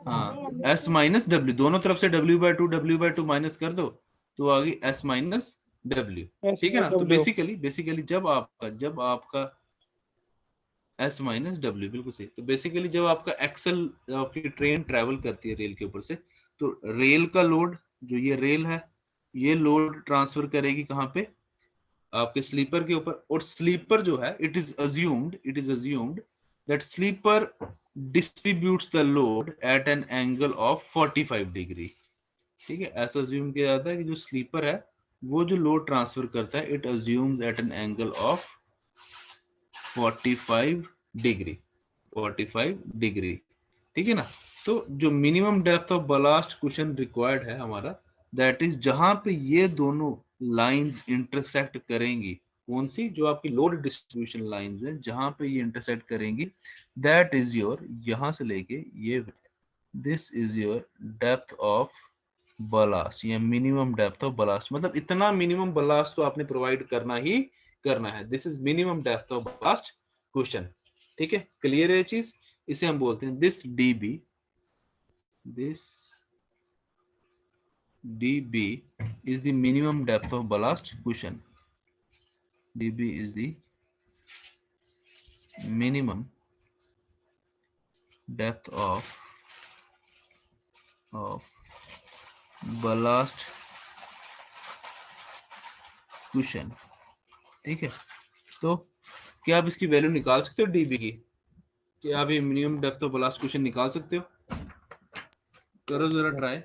हाँ S माइनस W, दोनों तरफ से W/2 माइनस कर दो तो आ गई S माइनस W, ठीक है ना। तो बेसिकली जब आपका S माइनस W, बिल्कुल सही। तो बेसिकली जब आपका एक्सल, आपकी ट्रेन ट्रेवल करती है रेल के ऊपर से, तो रेल का लोड, जो ये रेल है, ये लोड ट्रांसफर करेगी कहाँ पे, आपके स्लीपर के ऊपर। और स्लीपर जो है, it is assumed that sleeper distributes the load at an angle of 45 degree, ठीक है। ऐसा अज्यूम किया जाता है कि जो स्लीपर है वो जो लोड ट्रांसफर करता है, it assumes at an angle of 45 degree, ठीक है ना। तो जो minimum depth of ballast cushion required है हमारा, दैट इज जहां पे ये दोनों लाइंस इंटरसेक्ट करेंगी, कौन सी, जो आपकी लोड डिस्ट्रीब्यूशन लाइंस हैं, जहां पे ये इंटरसेक्ट करेंगी, दैट इज योर, यहां से लेके ये, this is your depth of blast, या मिनिमम डेप्थ ऑफ बलास्ट। मतलब इतना मिनिमम बलास्ट तो आपने प्रोवाइड करना ही करना है, this is minimum depth of ballast question, ठीक है। क्लियर है चीज, इसे हम बोलते हैं this dB is the minimum depth of ballast cushion, dB is the minimum depth of ballast cushion, ठीक है। तो क्या आप इसकी वैल्यू निकाल सकते हो dB की, क्या आप ये minimum depth of ballast question निकाल सकते हो, करो जरा ट्राई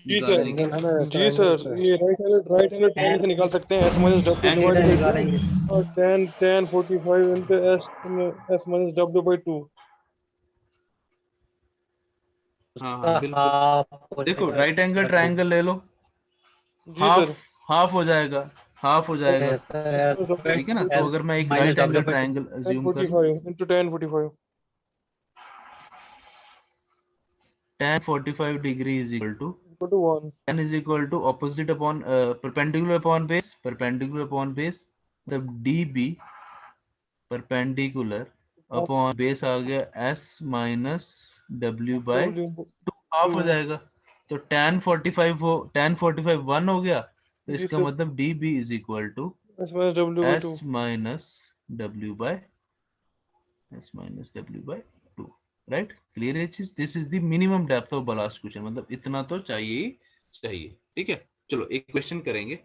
निकालने की। जी सर, ये राइट हैंडेड ट्रायंगल से निकाल सकते हैं। S minus W angle divided निकालेंगे। और tan 45 into S minus W by 2। हाँ बिल्कुल, हाफ हो देखो जाएगा राइट एंगल सर। ट्रायंगल ले लो, जी सर, हाफ हो जाएगा, सर ठीक है ना। तो अगर मैं एक minus right angle W triangle tan assume करूं, 45 into tan 45। tan 45 degree is equal to, equal to 1। tan is equal to opposite upon perpendicular upon base, तब dB perpendicular अपॉन बेस आ गया S minus W by W 2, half हो जाएगा। तो tan 45 1 हो गया, तो जी इसका सर, मतलब dB is equal to S minus W by 2। S minus W by two, right. Clear है चीज, this is the minimum depth of ballast question, मतलब इतना तो चाहिए ही चाहिए, ठीक है। चलो एक क्वेश्चन करेंगे,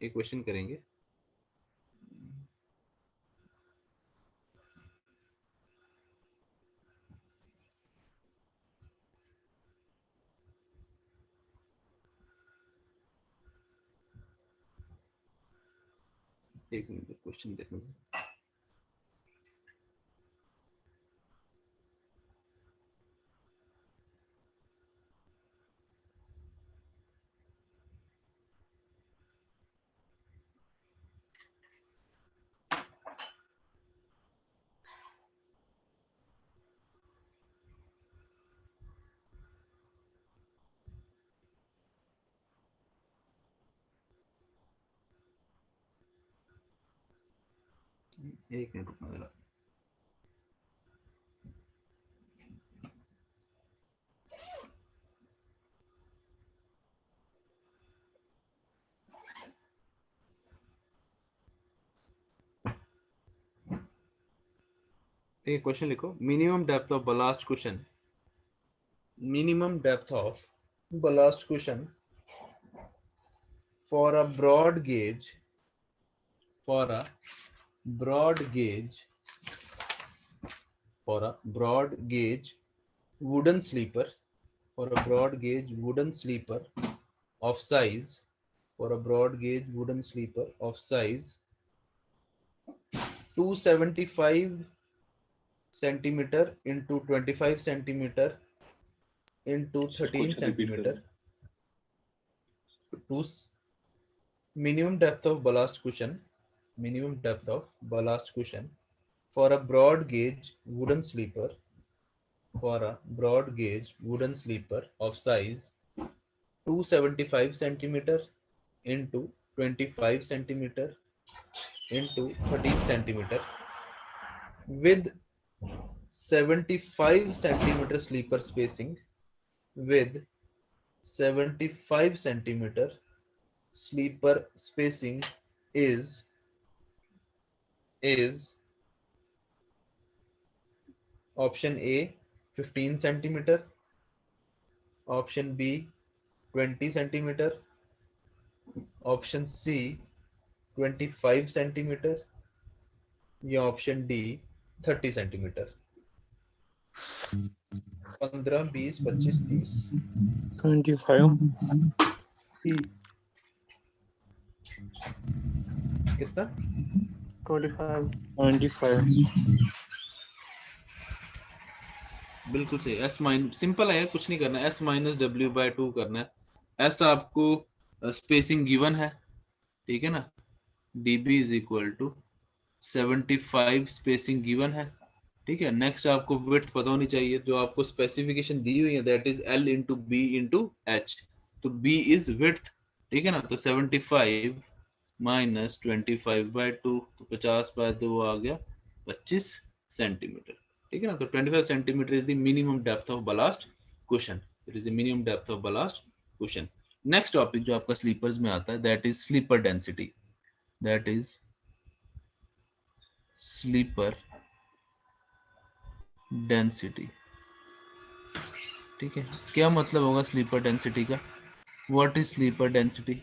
एक मिनट क्वेश्चन देखने दो। एक मिनट रुकना जरा। ठीक है, क्वेश्चन लिखो। Minimum depth of ballast cushion, minimum depth of ballast cushion for a broad gauge wooden sleeper of size 275 centimeter into 25 centimeter into 13 centimeter to minimum depth of ballast cushion for a broad gauge wooden sleeper of size 275 centimeter into 25 centimeter into 13 centimeter with 75 centimeter sleeper spacing is option A 15 centimeter, option B 20 centimeter, option C 25 centimeter या option D 30 centimetre. 15, 20, 25, 30 25 कितना 25 बिल्कुल सही। S minus simple है, कुछ नहीं करना, S minus W bye 2 करना है। एस आपको स्पेसिंग गिवन है, ठीक है ना, DB is equal to 75 spacing given है, ठीक है। नेक्स्ट आपको विड्थ पता होनी चाहिए, जो आपको स्पेसिफिकेशन दी हुई है, that is L into B into H. तो बी इज विड्थ, ठीक है ना। तो 75 माइनस 25 बाय 2, तो 50 बाय 2 आ गया 25 सेंटीमीटर, ठीक है ना। तो 25 centimetre is the minimum depth of ballast cushion, it is the minimum depth of ballast cushion. Next topic जो आपका स्लीपर्स में आता है, that is sleeper density, that is sleeper density, ठीक है। क्या मतलब होगा स्लीपर डेंसिटी का? What is sleeper density?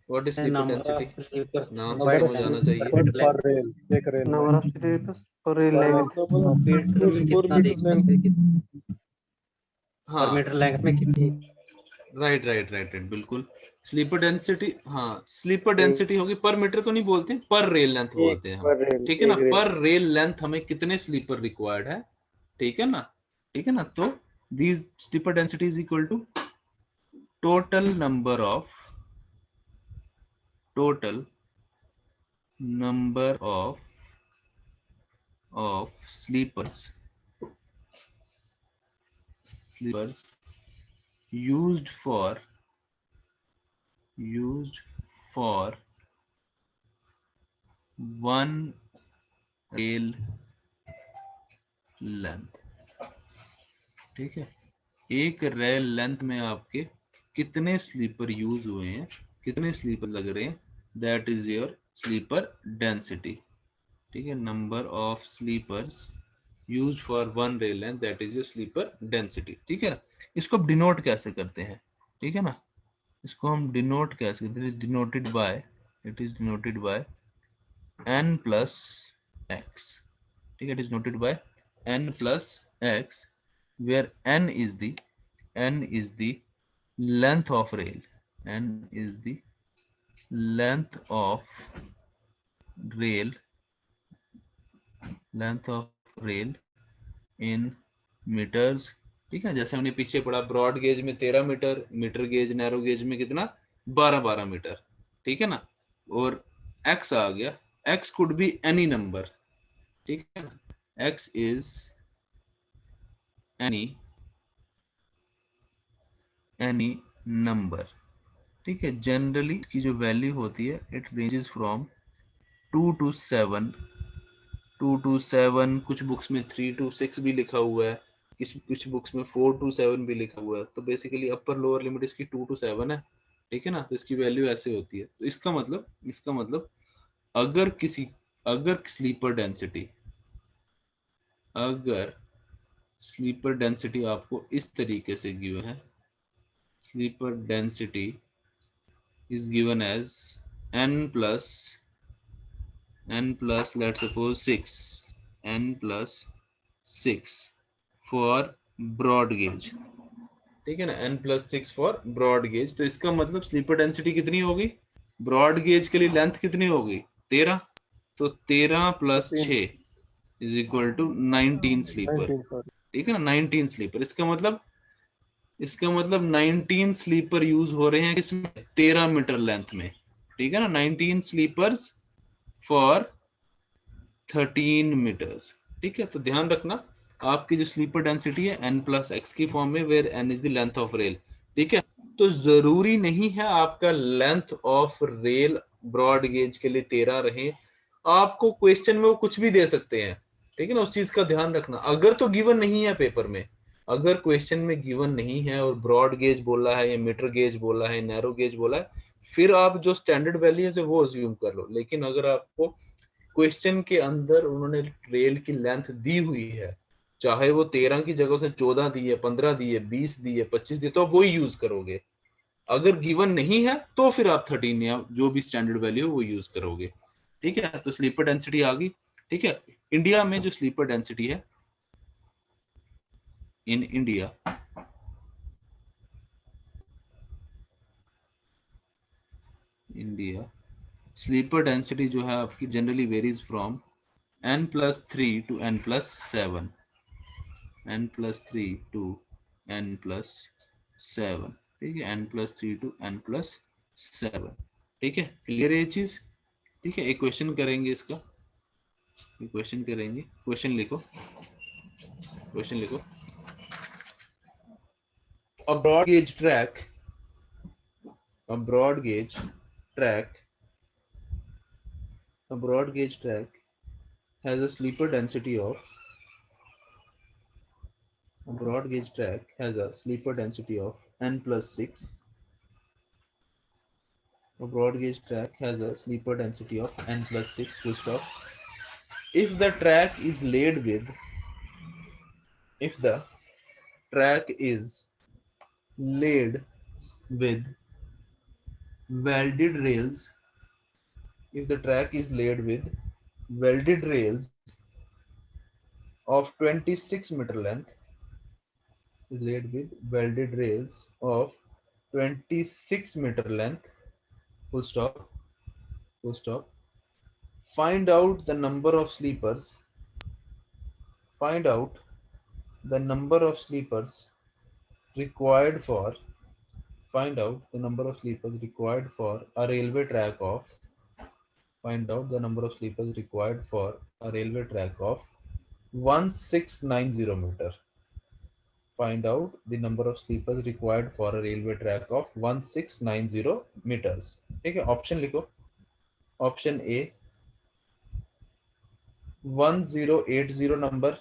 What is sleeper number density? of sleeper नाम से divided समझ by आना चाहिए। repeated पर length, रेल, एक रेल नंबर ऑफ स्लीपर्स पर रेल लेंथ मीटर में कितना देख सकते हैं, पर हाँ मीटर लेंथ में कितनी। राइट राइट राइट राइट, बिल्कुल। स्लीपर डेंसिटी, हाँ स्लीपर डेंसिटी होगी, पर मीटर तो नहीं बोलते, पर रेल लेंथ बोलते हैं हम, पर रेल, ठीक है ना। एक रेल। पर रेल लेंथ हमें कितने स्लीपर रिक्वायर्ड है, ठीक है ना, ठीक है ना। तो these sleeper density is equal to total number of sleepers used for one rail length, ठीक है। एक रेल लेंथ में आपके कितने स्लीपर यूज हुए हैं, कितने स्लीपर लग रहे हैं, that is your sleeper density, ठीक है। Number of sleepers used for one rail length, that is your sleeper density, ठीक है ना। इसको आप डिनोट कैसे करते हैं, ठीक है ना, इसको हम डिनोट कैसे करते हैं? It is denoted by n plus x, ठीक है। It is noted bye n plus x, where n is the length of rail, in meters, ठीक है। जैसे हमने पीछे पढ़ा, ब्रॉड गेज में 13 metre, metre gauge narrow gauge में कितना 12 मीटर, ठीक है ना। और x आ गया, x could be any number, ठीक है ना, x is any number, ठीक है। जनरली इसकी जो वैल्यू होती है, it ranges from 2 to 7, 2 to 7, कुछ बुक्स में 3 to 6 भी लिखा हुआ है, कुछ बुक्स में 4 to 7 भी लिखा हुआ है। तो बेसिकली अपर लोअर लिमिट इसकी 2 to 7 है, ठीक है ना। तो इसकी वैल्यू ऐसे होती है। तो इसका मतलब अगर स्लीपर डेंसिटी आपको इस तरीके से गिवन है, sleeper density is given as n plus let's suppose 6, n plus 6 for broad gauge, ठीक है ना, n plus 6 for broad gauge। तो इसका मतलब स्लीपर डेंसिटी कितनी होगी ब्रॉड गेज के लिए, लेंथ कितनी होगी 13, तो 13 plus 6 is equal to 19 sleeper, 19 sorry. ठीक है ना, 19 स्लीपर। इसका मतलब 19 स्लीपर यूज हो रहे हैं किसमें, 13 मीटर लेंथ में, ठीक है ना, 19 स्लीपर्स फॉर 13 मीटर्स, ठीक है। तो ध्यान रखना आपकी जो स्लीपर डेंसिटी है n प्लस एक्स की फॉर्म में, where n is the length of rail, ठीक है। तो जरूरी नहीं है आपका length of rail broad gauge के लिए 13 रहे, आपको क्वेश्चन में वो कुछ भी दे सकते हैं, ठीक है ना, उस चीज का ध्यान रखना। अगर तो गिवन नहीं है पेपर में, अगर क्वेश्चन में गिवन नहीं है और ब्रॉड गेज बोला है या मीटर गेज बोला है, नैरो गेज बोला है, फिर आप जो स्टैंडर्ड वैल्यू है वो अज्यूम कर लो। लेकिन अगर आपको क्वेश्चन के अंदर उन्होंने रेल की लेंथ दी हुई है, चाहे वो 13 की जगह से 14 दी है, 15 दी है, 20 दी है, 25 दी है, तो आप वही यूज करोगे। अगर गिवन नहीं है तो फिर आप 13 या जो भी स्टैंडर्ड वैल्यू है वो यूज करोगे, ठीक है। तो स्लीपर डेंसिटी आ गई, ठीक है। इंडिया में जो स्लीपर डेंसिटी है इन इंडिया, स्लीपर डेंसिटी जो है आपकी generally varies from n plus 3 to n plus 7, n plus 3 to n plus 7, ठीक है, n plus 3 to n plus 7, ठीक है। क्लियर है ये चीज, ठीक है। एक क्वेश्चन करेंगे इसका, क्वेश्चन करेंगे, क्वेश्चन लिखो, a broad gauge track has a sleeper density of n plus 6. A broad gauge track has a sleeper density of n plus 6 full stop. If the track is laid with welded rails, of 26 meter length, full stop. Find out the number of sleepers required for a railway track of 1690 meter. Find out the number of sleepers required for a railway track of 1690 meters. ठीक है, option लिखो। Option A 1080 number,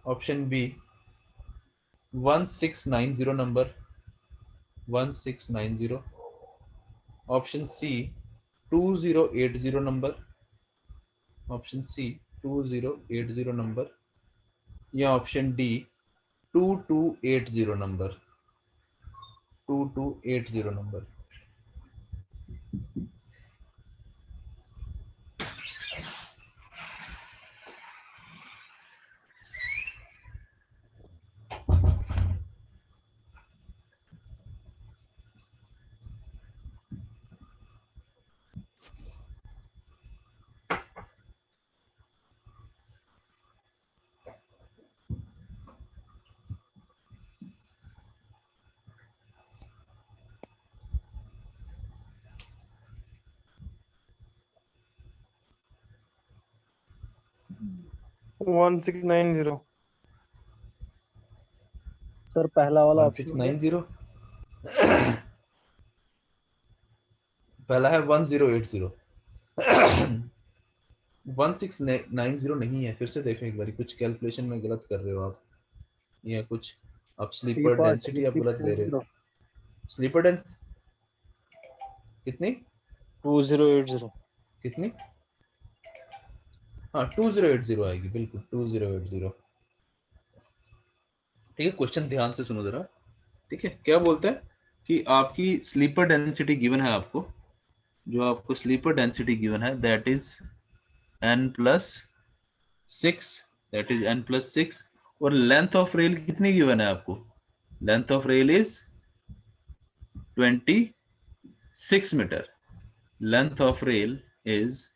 option B 1690 number, 1690, option C 2080 number, option C 2080 number, या option D 2280 number, 2280 number. One 1690। Sir पहला वाला option 1690, पहला है 1080 1690 नहीं है, फिर से देखें एक बार, कुछ कैलकुलेशन में गलत कर रहे हो आप, या कुछ आप स्लीपर डेंसिटी आप गलत ले रहे हो। स्लीपर डेंस कितनी 2080 कितनी, हाँ 2080 आएगी, बिल्कुल 2080। ठीक है, क्वेश्चन ध्यान से सुनो जरा। ठीक है, क्या बोलता है कि आपकी स्लीपर डेंसिटी गिवन है आपको, जो आपको स्लीपर डेंसिटी गिवन है that is n+6, that is n+6, और लेंथ ऑफ रेल कितनी गिवन है आपको, length of rail is 26 metre, length of rail is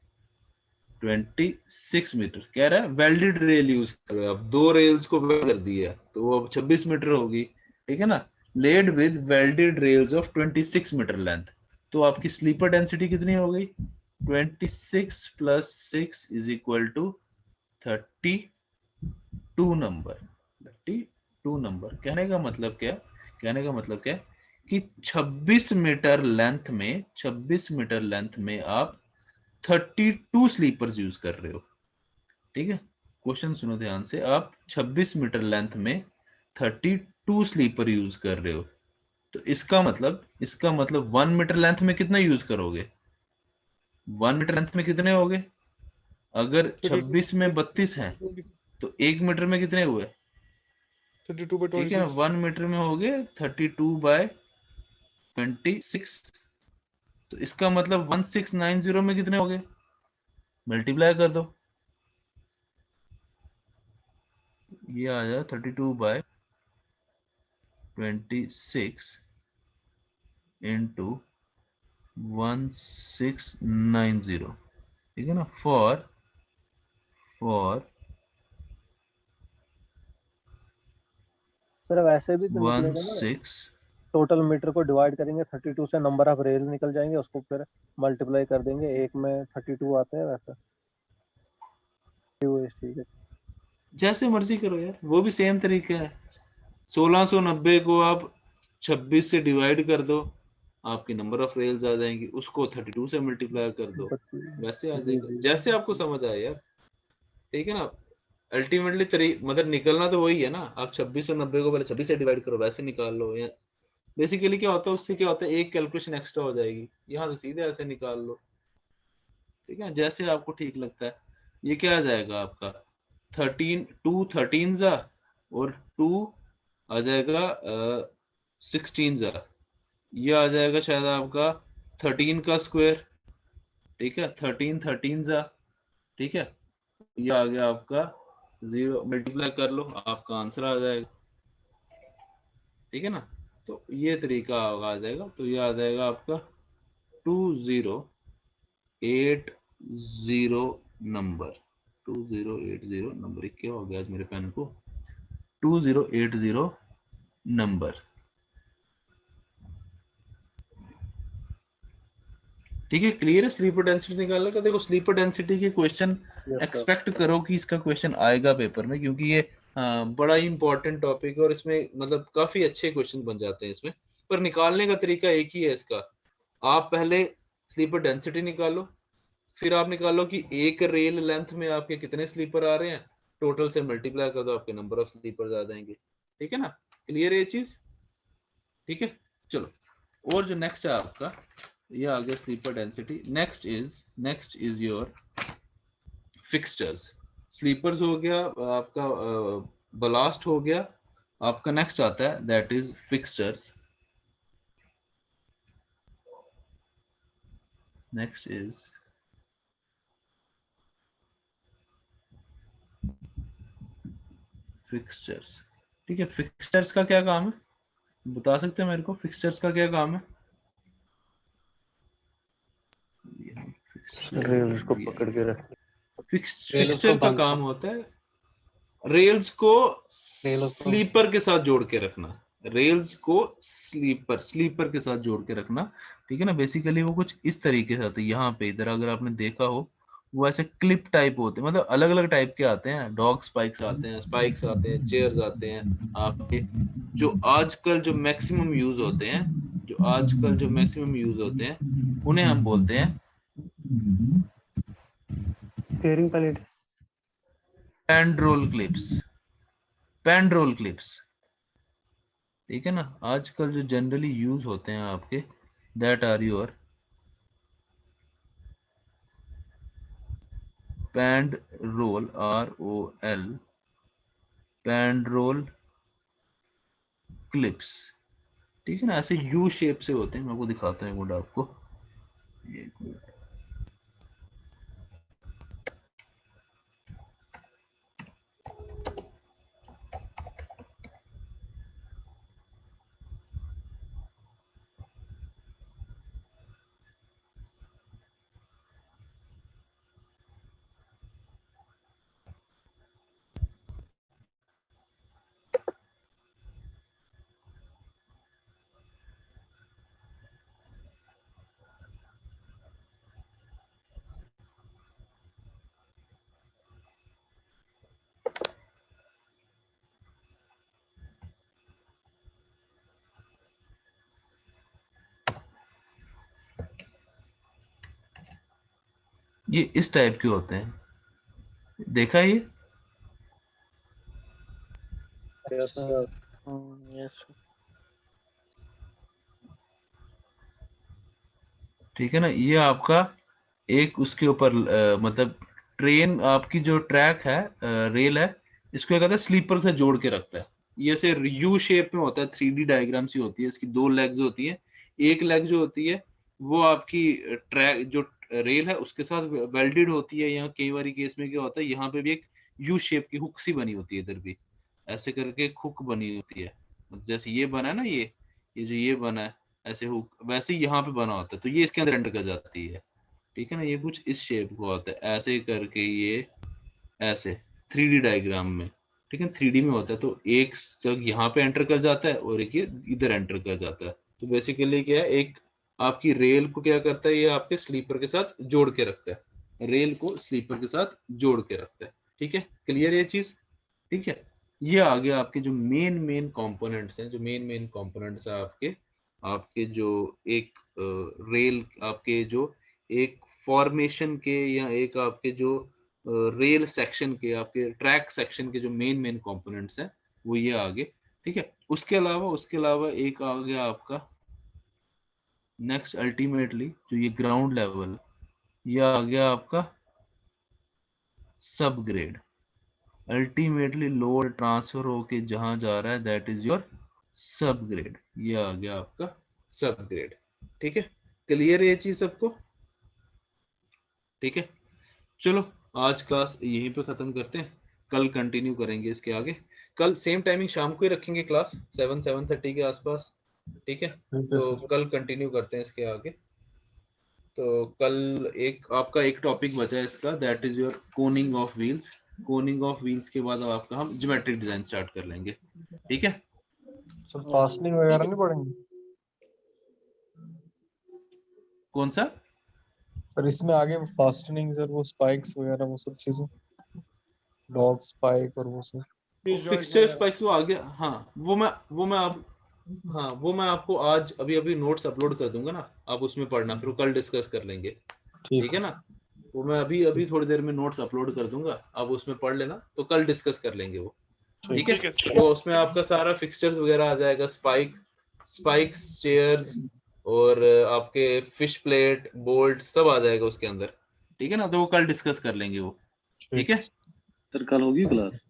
26 metre. कह रहा है वेल्डेड रेल यूज कर रहे हो आप, दो रेल्स को वेल्ड कर दिया तो वो अब 26 मीटर होगी। ठीक है ना, laid with welded rails of 26 metre length, तो आपकी स्लीपर डेंसिटी कितनी हो गई, 26 + 6 = 32 नंबर, 32 नंबर। कहने का मतलब क्या, कहने का मतलब क्या कि 26 मीटर लेंथ में, 26 मीटर लेंथ में आप 32 स्लीपर्स यूज कर रहे हो। ठीक है, क्वेश्चन सुनो ध्यान से, आप 26 मीटर लेंथ में 32 स्लीपर यूज कर रहे हो, तो इसका मतलब 1 मीटर लेंथ में कितना यूज करोगे, 1 मीटर लेंथ में कितने हो गए, अगर 26 में 32 हैं तो 1 मीटर में कितने हुए, 32/26। ठीक है ना, 1 मीटर में हो गए 32/26, तो इसका मतलब 1690 में कितने हो गए, मल्टीप्लाई कर दो, ये आ जाए 32/26 × 1690। ठीक है ना, फॉर सर वैसे भी तो निकलेगा ना, 16 टोटल मीटर को डिवाइड करेंगे 32 से, नंबर ऑफ रेल निकल जाएंगे, उसको फिर मल्टीप्लाई कर देंगे, एक में 32 आते हैं वैसा। ठीक है, जैसे मर्जी करो यार, वो भी सेम तरीका है। 1690 को आप 26 से डिवाइड कर दो, आपकी नंबर ऑफ रेल्स आ जाएंगी, उसको 32 से मल्टीप्लाई कर दो, वैसे आ जाएगा, जैसे आपको समझ आए यार। ठीक है ना, अल्टीमेटली मतलब निकलना तो वही है ना, आप 26 और 90 को पहले 26 से डिवाइड करो, वैसे निकाल लो। या बेसिकली क्या होता है, उससे क्या होता है, एक कैलकुलेशन एक्स्ट्रा हो जाएगी, यहाँ से सीधे ऐसे निकाल लो। ठीक है, जैसे आपको ठीक लगता है। ये क्या आ जाएगा आपका 2 13 और 2 आ जाएगा 16, ये आ जाएगा शायद आपका 13 का स्क्वायर। ठीक है, 13 ठीक है, ये आ गया आपका 0, मल्टीप्लाई कर लो, आपका आंसर आ जाएगा। ठीक है ना, तो ये तरीका आ जाएगा, तो ये आ जाएगा आपका 2080 नंबर, 2080 नंबर। क्या हो गया आज मेरे पेन को, 2080 नंबर। ठीक है, क्लियर है स्लीपर डेंसिटी निकालने का। देखो स्लीपर डेंसिटी के क्वेश्चन एक्सपेक्ट करो कि इसका क्वेश्चन आएगा पेपर में, क्योंकि ये बड़ा ही इंपॉर्टेंट टॉपिक है और इसमें मतलब काफी अच्छे क्वेश्चन बन जाते हैं इसमें। पर निकालने का तरीका एक ही है इसका, आप पहले स्लीपर डेंसिटी निकालो, फिर आप निकालो कि एक रेल लेंथ में आपके कितने स्लीपर आ रहे हैं, टोटल से मल्टीप्लाई कर दो, आपके नंबर ऑफ स्लीपर्स आ जाएंगे। ठीक है ना, क्लियर है ये चीज। ठीक है, चलो, और जो नेक्स्ट है आपका, ये आ गया sleeper density. Next is your fixtures. Sleepers हो गया आपका, बलास्ट हो गया आपका, नेक्स्ट आता है that is fixtures. Next is fixtures. ठीक है, फिक्सचर्स का क्या काम है, बता सकते हैं मेरे को, फिक्सचर्स का क्या काम है? रेल्स को पकड़ के रख, फिक्सचर का काम होता है रेल्स को स्लीपर के साथ जोड़ के रखना, रेल्स को स्लीपर के साथ जोड़ के रखना। ठीक है ना, बेसिकली वो कुछ इस तरीके से आते हैं। यहाँ पे इधर अगर आपने देखा हो, वो ऐसे क्लिप टाइप होते हैं, मतलब अलग अलग टाइप के आते हैं, डॉग स्पाइक्स आते हैं, चेयर्स आते हैं आपके, जो आजकल जो मैक्सिमम यूज होते हैं, उन्हें हम बोलते हैं स्टीयरिंग पैलेट। पैंड्रोल क्लिप्स। पैंड्रोल क्लिप्स, ठीक है ना। आजकल जो जनरली यूज होते हैं आपके, that are your Pandrol, ROL, Pandrol clips, ठीक है ना। ऐसे यू शेप से होते हैं, मैं आपको दिखाता हूँ एक मिनट आपको, एक मिनट। ये इस टाइप के होते हैं, देखा ये? Yes sir. यस ठीक है ना। ये आपका एक उसके ऊपर मतलब ट्रेन आपकी जो ट्रैक है, रेल है, इसको क्या कहते हैं, स्लीपर से जोड़ के रखता है। ये से यू शेप में होता है, 3D डायग्राम सी होती है, इसकी 2 लेग्स होती है। एक लेग जो होती है वो आपकी ट्रैक जो रेल है उसके साथ वेल्डेड होती है, या कई बार केस में क्या होता है, यहाँ पे भी एक यू शेप की हुक सी बनी होती है, इधर भी ऐसे करके एक हुक बनी होती है, जैसे ये बना है ना, ये जो ये बना है ऐसे हुक, वैसे यहाँ पे बना होता है, तो ये इसके अंदर एंटर कर जाती है, ठीक है ना। ये कुछ इस शेप को होता है, ऐसे करके ये ऐसे 3D डायग्राम में, ठीक है, 3D में होता है। तो एक जब यहाँ पे एंटर कर जाता है और एक ये इधर एंटर कर जाता है। तो बेसिकली क्या है, एक आपकी रेल को क्या करता है, ये आपके स्लीपर के साथ जोड़ के रखता है, रेल को स्लीपर के साथ जोड़ के रखता है, ठीक है। क्लियर ये चीज, ठीक है। ये आगे आपके जो मेन कंपोनेंट्स हैं, जो मेन कंपोनेंट्स है आपके आपके जो एक रेल, आपके जो एक फॉर्मेशन के, या एक आपके जो रेल सेक्शन के, आपके ट्रैक सेक्शन के जो मेन कंपोनेंट्स हैं, वो ये आगे, ठीक है। उसके अलावा एक आ गया आपका नेक्स्ट, अल्टीमेटली जो ये ग्राउंड लेवल, ये आ गया आपका सब ग्रेड। अल्टीमेटली लोड ट्रांसफर होके जहां जा रहा है, दैट इज योर सब ग्रेड। ये आ गया आपका सब ग्रेड, ठीक है। क्लियर है ये चीज सबको, ठीक है। चलो आज क्लास यहीं पे खत्म करते हैं, कल कंटिन्यू करेंगे इसके आगे। कल सेम टाइमिंग शाम को ही रखेंगे क्लास, 7-7:30 के आसपास, ठीक है। तो कल कंटिन्यू करते हैं इसके आगे। तो कल एक आपका एक टॉपिक बचा है इसका, that is your Koenig of wheels. Koenig of wheels के बाद आपका हम ज्योमेट्रिक डिजाइन स्टार्ट कर लेंगे, ठीक है। सर फास्टनिंग वगैरह नहीं पढ़ेंगे कौन सा सर इसमें आगे? फास्टनिंग सर, वो स्पाइक्स वगैरह वो सब चीजें, डॉग स्पाइक और वो सब फिक्सचर स्पाइक्स वो आ गया। हाँ वो मैं आप हाँ वो मैं आपको आज अभी नोट्स अपलोड कर दूंगा ना, आप उसमें पढ़ना, फिर कल डिस्कस कर लेंगे, ठीक है ना। वो मैं अभी थोड़ी देर में नोट्स अपलोड कर दूंगा, आप उसमें पढ़ लेना, तो कल डिस्कस कर लेंगे वो, ठीक है। वो उसमें आपका सारा फिक्सचर्स वगैरह आ जाएगा, स्पाइक्स, चेयर्स, और आपके फिश प्लेट, बोल्ट, सब आ जाएगा उसके अंदर, ठीक है ना। तो वो कल डिस्कस कर लेंगे वो, ठीक है। सर कल होगी क्लास?